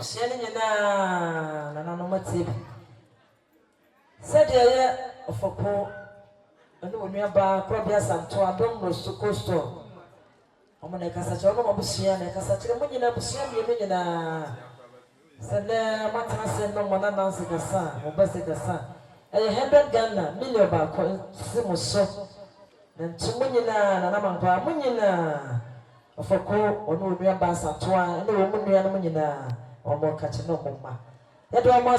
Busiani na no mati. Said ya ofoko anu onua ba krobia santo adom no sukosto. Omo na kasa che omo busia na kasa che mo nyina busia mi nyina. Sele matana se no mo na na se kasa, mo ba se kasa. 100 Ghana million ba ko simuso. Na ntumo nyina na mankwa mo nyina. Ofoko onu onua ba santo a ene wo mo nua no nyina. Omo ka che no mo ma. Yedo omo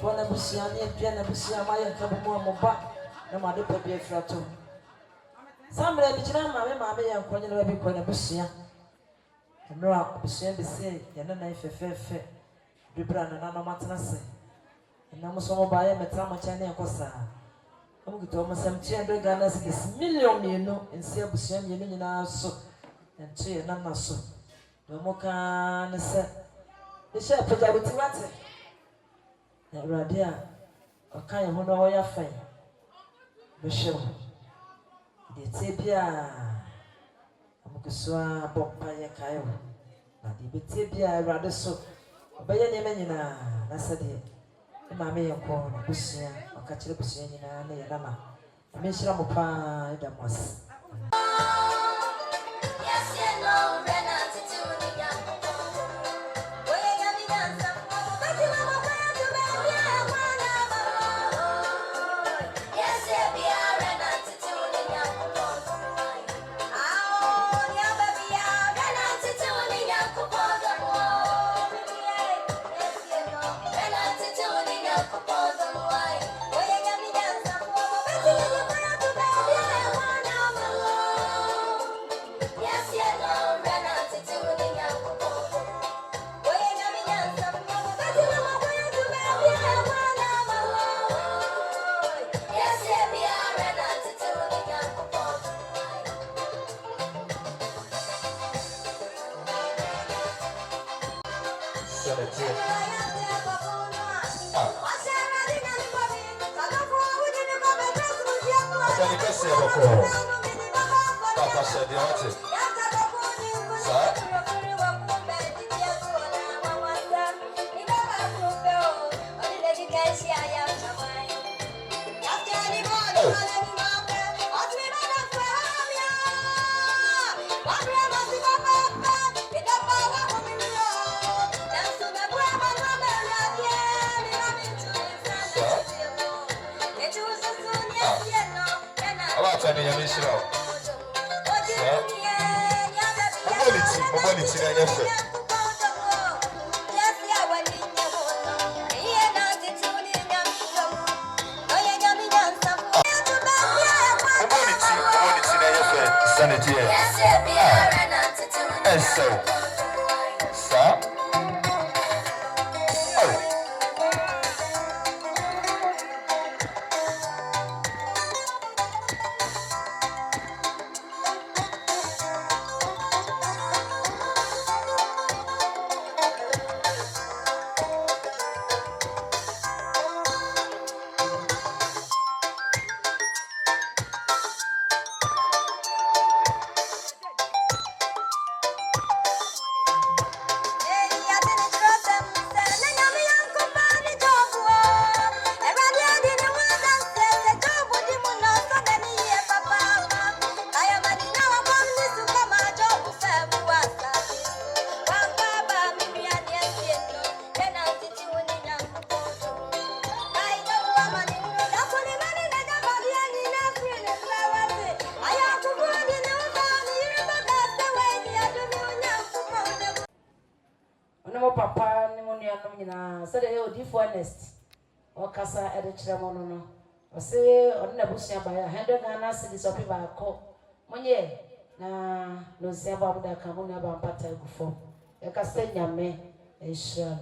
Bona busia ni pia na busia ma ya kabu mo ba na ma de pebia frato samre bi kina ma me ya nkonye na bi ko na busia no a busia bi se ya na ifefefe bibra na na matena se na mo so mo ba ya metra mo cha na ekosa amu gito mo sam 300 Ghana cedis million no ense busia mi no nyina so ente na na so do mo ka na se de she peja buti wate na radia okan ho no ya fan be shew de tebia amukuswa bompa ye kayo na de betebia rade so obeye ne manyina na sade e ma me ye ko na busia okachire busia nyina na ye dama Menshira mo pa da mos. Papa, Nimunia, said a deep honest or Cassa at the Chiramono. Or say, on the bush by a hundred and cities of people call Monye. Na no Saba da Camuna Bampata before. A Castania me a sure.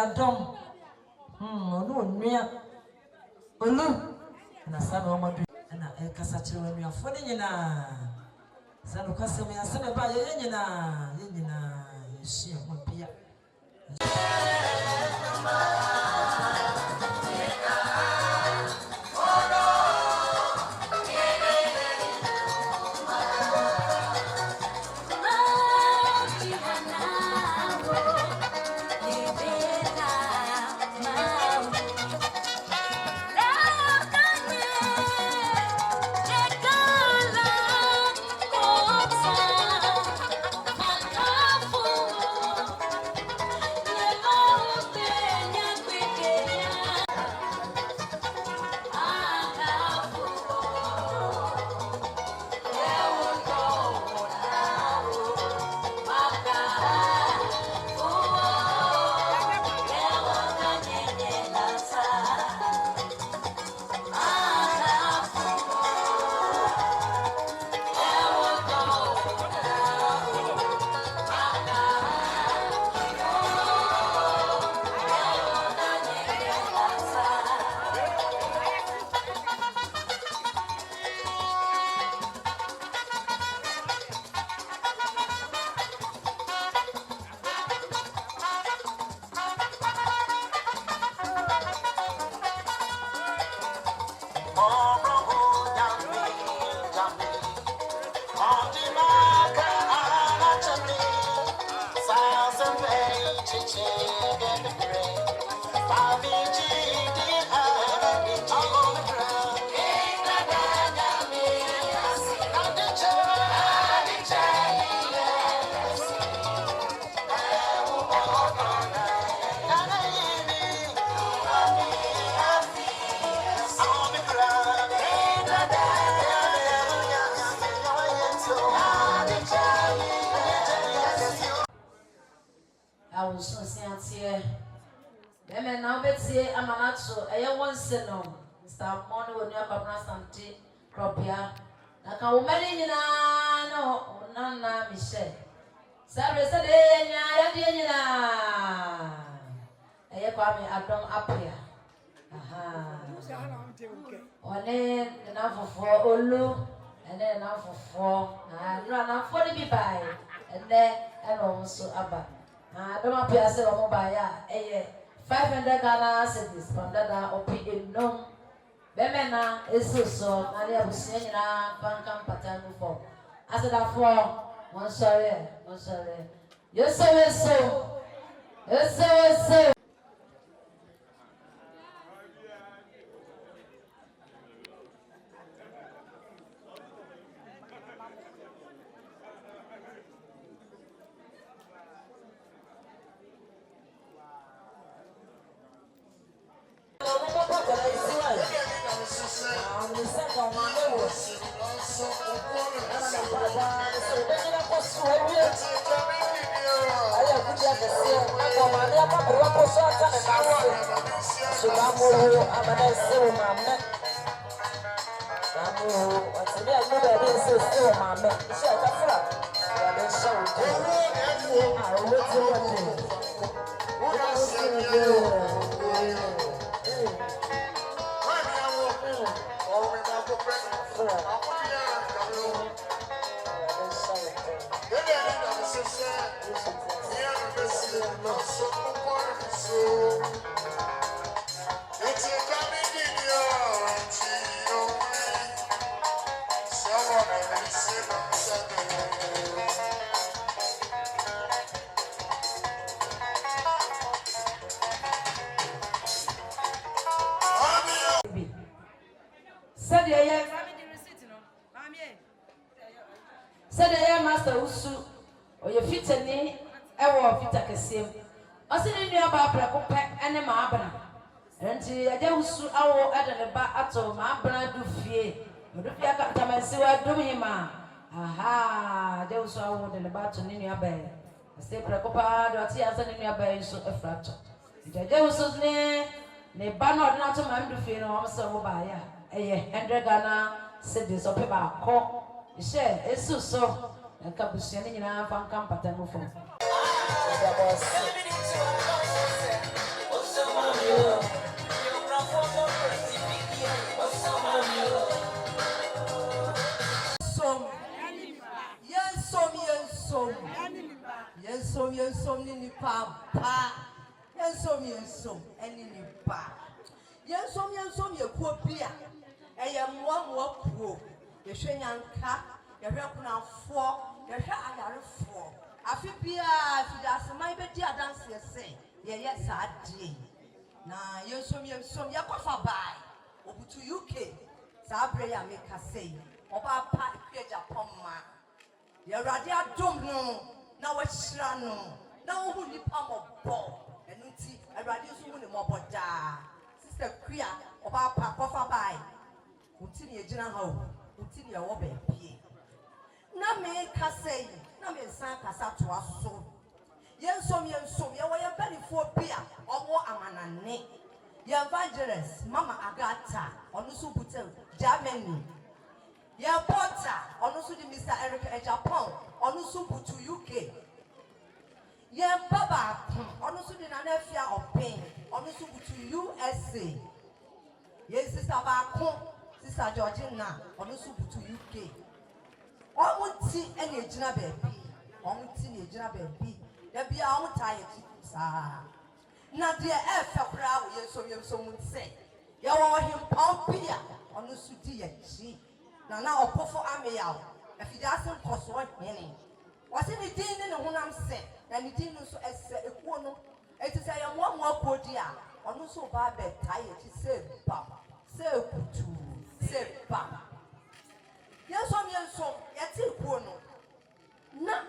adom ono onua olu na sabe o madu na e kasa kire onua fo ne nyina sabe kwasem ya sabe ba ye nyina yeshi mo bia so siantie Beme na obetie amanacho eye wonse no Mr. Money woni ababna Asante Kropia na ka wo mani nyina no nana Michelle sabre se de nya ya de nyina eye kwa me adom apia aha one na fofo olu ene na fofo na fo de bi bai ene eno so aba don't appear say omo ba ya 500 Ghana cedis from that opi enom beme na esoso na le abusia nyina banka mpata no for aseda for one sorry yes Said the master usu or your fitani ever fit a cassim. I said in your barbara and a Maa Abenaa. And I usu our at the back at all Maa Abenaa Dufie. Dufie got time and see what doing ma. Aha, there was our in the battle in your bed. I say Pracopa, do I see in your bed so a fracture. It was near the banner not to man Dufie no so by 100 Ghana cedis or paper call. Share, it's so. And Capuchin in our fan campata move. Yensom ni papa. Yensom any nipa. Yensom ye kuopia. Eye mwa kuo. Ye hwe nyanka, ye hwe kunafo, ye hwe ayarefo. Afi bia Effiduase man be di adanse ye se. Ye sa die. Na yensom ye kofa bai. Obutu UK. Sa abre ya make say. Oba pa ekwe Japan ma. Ye rade adom no. Na washira no na wo hu nipa mobo enu ti awrade so hu ne mobo da sister Kuya oba pa kofa bai uti ne ejina ha o uti ne wo ba pie na me ka sei na me san kasa to aso yensom ye wo ye benifo bia owo amanane ye evangelist mama Agata onu so butel Germany ye porter onu so di Mr. Eric Japan onu so butu UK ye baba onu so di nanafia open onu so butu USA ye sister ba sister Georgina onu so butu UK omuti ene ejina baabi omuti ne ejina baabi da bia omutai sa na de e fe kra wo yensom se ye wo him pampia onu so di ye chi na opofo ameya Effiduase nkoso hene wase ni din ne honam se na ni din no so ese ekuo no eti se ye mo akodi a ono so ba be tai eti se ba se kutu se ba yensom yeti ekuo no na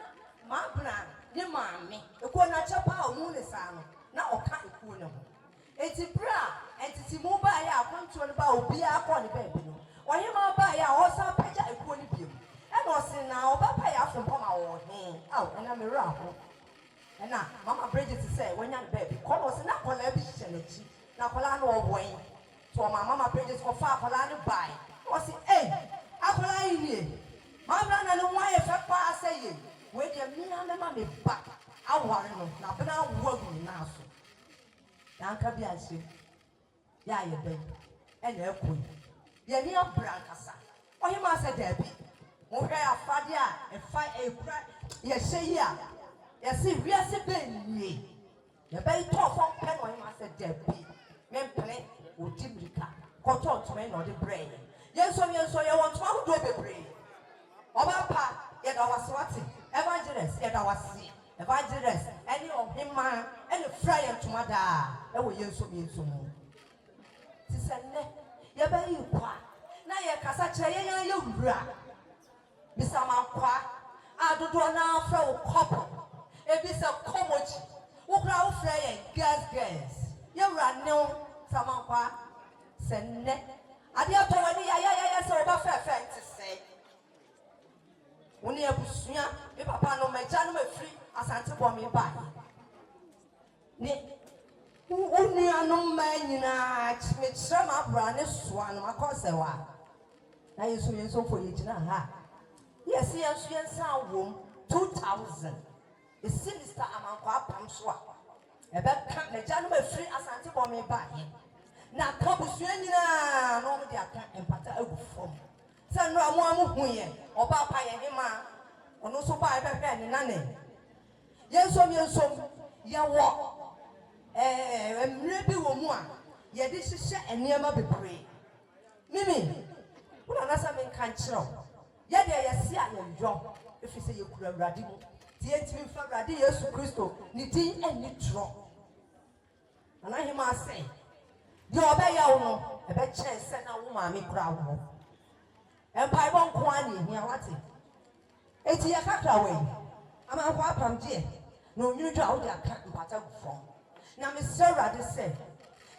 Maa Abenaa ni maame ekuo na chapa omu ne sa no na oka ekuo ne ho eti bra entiti mu ba ya akonto ne ba obi akọ ne ba bi no ohima ba ya osa peja ekuo ne bi and was in now, Papa, from our hand. Oh, and I'm a raffle. And now, Mama Bridget to say, when you're baby, call us not for Levish, now Polano Wayne. So my Mama Bridget for far Polano by. Was it, eh? I will here. My brother and wife, Papa say, wait a minute, and mammy back. I want to know, now, but I'm working now. Yanka Biansi. Yeah, you baby. And your queen. You're near Brancasa. Or you must say, Debbie. Mohe afadia e fa e kra ye hye ye se wiase benni ye be to fon pen o him ase debi mempene odimrika koto ntome no de brain yenso ye won to ahudo bebre oba pa ye da waswati evangelist ye da wasi evangelist any of him man any fry ntoma da e wo yenso mu ti se ne ye be yi kwa na ye kasa kire ye wura Bisama kwa adodo na afra wo couple ebisa komoji wo kra wo fra ye girls ye wura ne sama kwa senne ade atowani ya se oba fefe ntise woni abusua me papa no meja no mafiri asante bo me ba ni woni anu ma nyina me kire ma bra ne soa no makose wa na yeso fo ye gina ha. Yes, yes, 2000. The sinister among Pamswa. A bad can't the gentleman free Asante for me by him. Now, Cobusuina, no, they can't impart a form. Send Ramon Huye, or Papa and him, or no so by a pen in none. Yes, ya walk. Maybe one. Yet this is and near my be pray. Mimi, what another man can't show. Yet I see I am drunk. If you say you could have radical, the 18th for Radius Christo, Niti and Nitro. And I hear my say, you obey your own, a bed chance send a woman crowd. And by one quantity, near what it's a cut away. I'm a welcome, dear. No new doubt that can't matter from. Now, Miss Sarah, they say,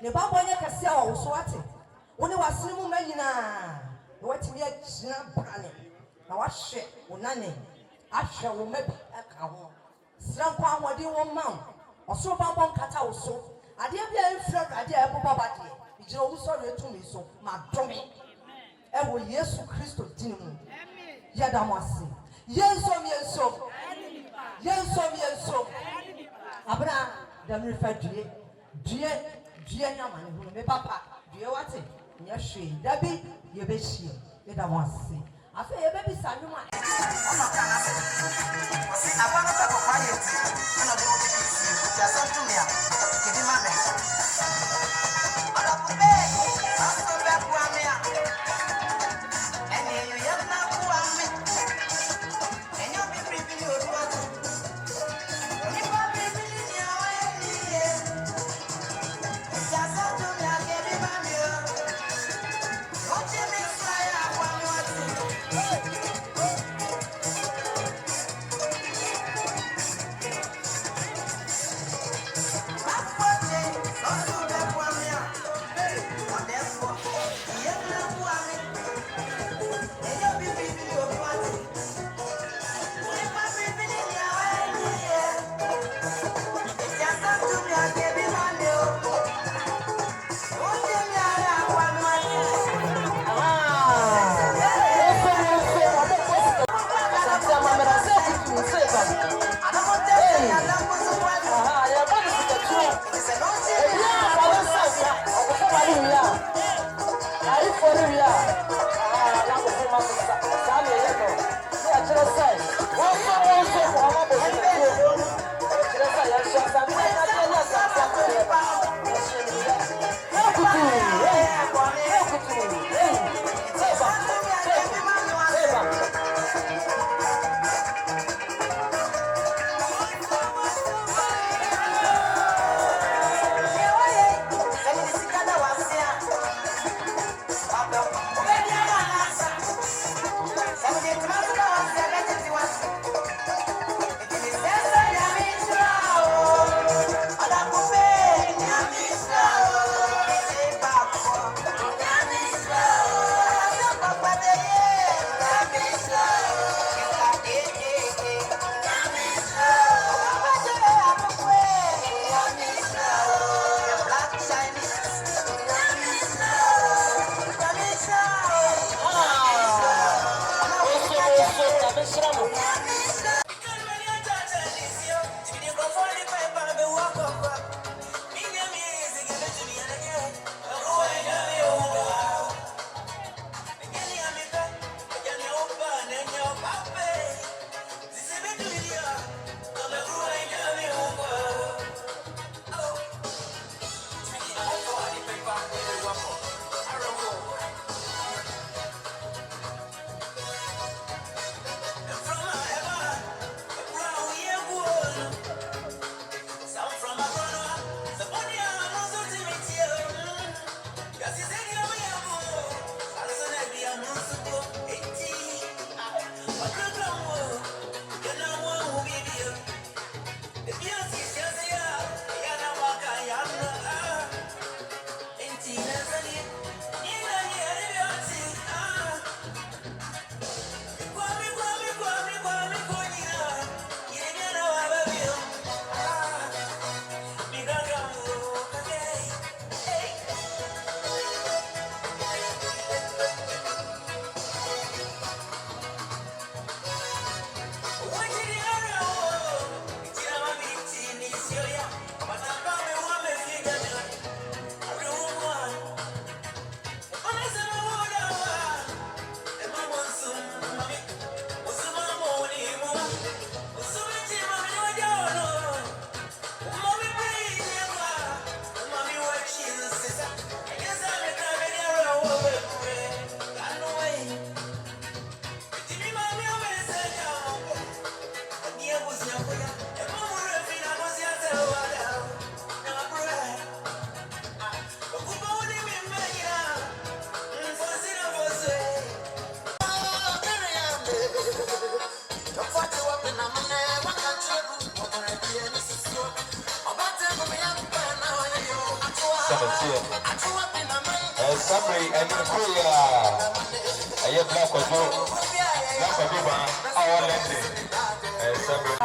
the Baba can sell swatting. When it was Simu Melina, what me a snap branding. Now I share none. I shall maybe a cow. Srampa, what do you want, mount? Or so Baba cut out so. I dare be a friend, I dare Baba. It's always sorry to me, so my dummy. And we yes, Christo Dino. Yadamasi. Yes, Abra, the refer to Dear Yaman, who may papa, dear what? Yes, she, Debbie, your bishop, let I want to see. I feel your baby son, you might. I want to have a quiet. I don't want to see you. Just up to me. Give me my message. I don't pay. I'm so bad for me. And you have not for me. And you'll be free to do what you want me to do. Just up to me. I'll give you my meal. What you mean, fire? I want to. Summary and prayer. I have black or our lesson. Summary.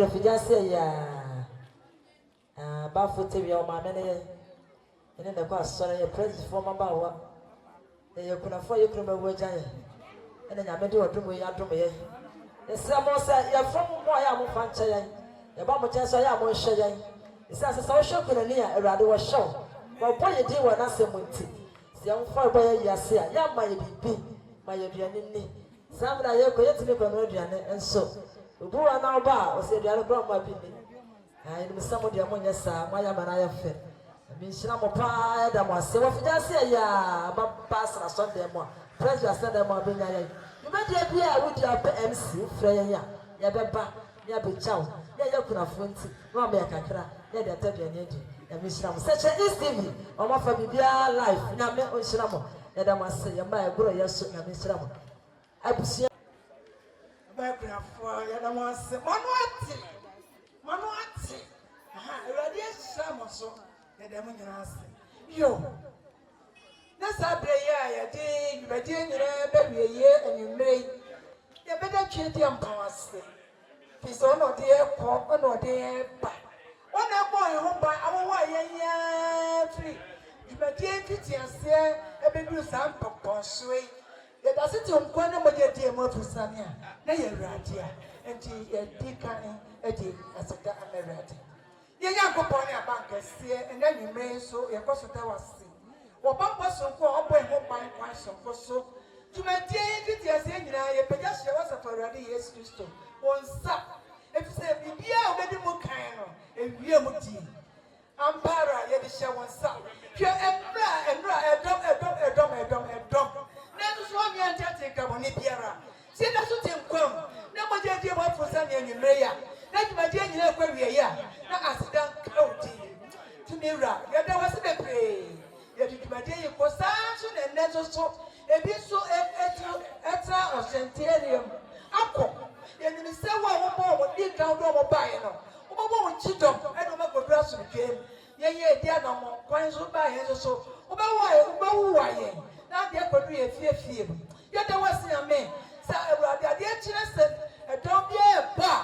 Effiduase ya bafote bi o ma me ne ene ne kwa sore ye president for mabawa ye kuna fo ye kuma waja ye ene nya me de odum ye adum ye ese mo sa ye from mo ya mo fa nche ye ye ba mo che so ya mo hye ye ese ase so hye kuna ni ya awrade wo hye wo bo ye di wo na se mo nti se ye mfa bo ye yase a ya ma ye bibi ma ye duane ni samra ye ko ye timi ko no duane enso Ubuwa na oba o se diaro bro ma bi ni ai ni misamo dia mo nyesa ma ya mana ya fe mi nshira mo pa da mo ase wo Effiduase ya ba pasra Sunday mo president Sunday mo be nya ya you be dia bia wo dia MC frɛ ya be ba ya be chaw ya kuna fonti no ma ya kakra ya da tabia nya di ya mi nshira mo seche TV o ma fa bibia live na me o nshira mo ya da mo ase ya ma ya gro ya so na mi nshira mo abusia for Yadamase Manuati. Radiation Samoso, Yadamas. Yo, that's a prayer, you may baby a year and you may. You better treat them powers. He's on or dear pop or dear pap. One boy home by our way, 3. You may get 50 and say, a baby some papa sway. Yet I sit on corner with your dear Motusania, nay, Radia, and Deacon, Eddie, as a American. Your young company bankers here, and then you may so a possible was seen. What Papa so called boy home by question for so. To my dear, it is saying, I pedestrian was already yes, Christo. One sup. If you say, be already more kind of a real motive. Ampara, yet the show one sup. Pure and a dom. Never saw me and take a money piera. See, that's what you come. No more dear about for Sunday and you may. That's my dear, you know where we are. Now, I sit down, county. To me, yet there was a pay. Yet it my dear, you for Samson and Nettle so a bit so extra or centennium. Uncle, and you say, well, more would be down over buying. What would cheat up? I don't know what dress we came. Yea, dear, no more coins will buy his so. Why? Now they could be a fear. Yet there was a man. So I dear children said, don't be a bar.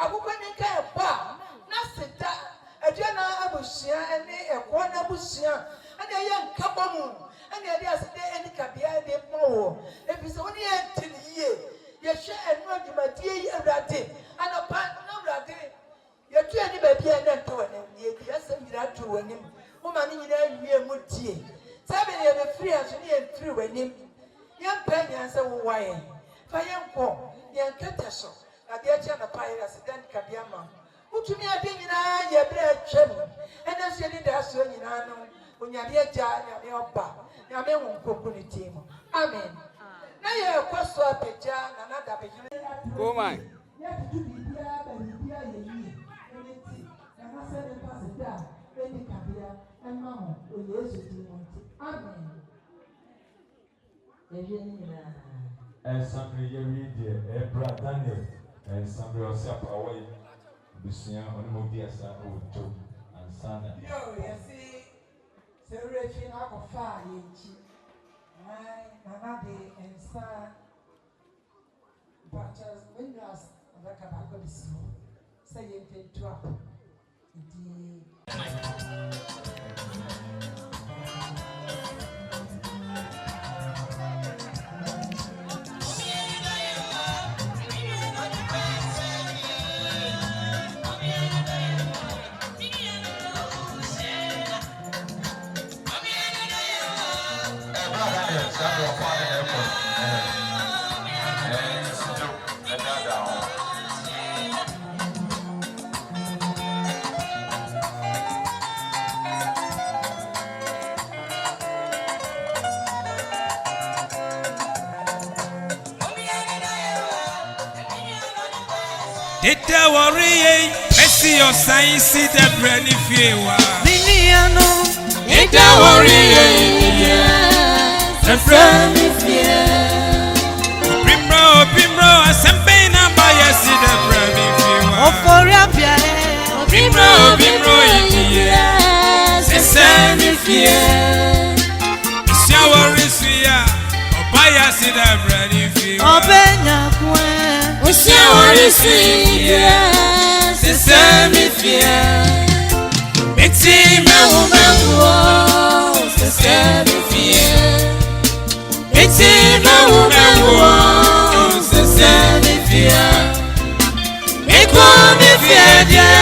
I will make a bar. Nothing that a general Abusia and a corner Abusia and a young couple. And the idea is any cabia de more. If it's only 10 years, you share and run to my dear Rite and a part no Rite. You're trying to be an Antoine, yes, and you are to win him. Woman in a mutie. 7 years of free as you need through when him. Young penny answer why. For young poor, young Catasso, a dear channel pie as a dan Cabiama. Who to me I think your bread chimney, and as you did as when you know, when you're dear jar, your bar, your men won't cook on the team. Amen. Now you're a question of a jar, another beginning. Go, my. Amen. and somebody here, Ebra Daniel, and somebody else up away. Busia on Modiasa or Joe and Sana. Yo, you see, celebration of fire, Mama de and Son. But when you ask the Kabako, say it to up. Dita worry, Messi your sign, see the bread if you are. Miniano, Dita worry, the friend if you are. Primro, Asante Effiduase, see the bread if you are. oh, for Rabia, Primro, Asante Effiduase. It's your worries, we are. Obaya, see the bread if you are. Obenya, Osia warisia, sesame fia. Eti mawumawo, sesame fia. Eti mawumawo, sesame fia. Eko mi fia dia.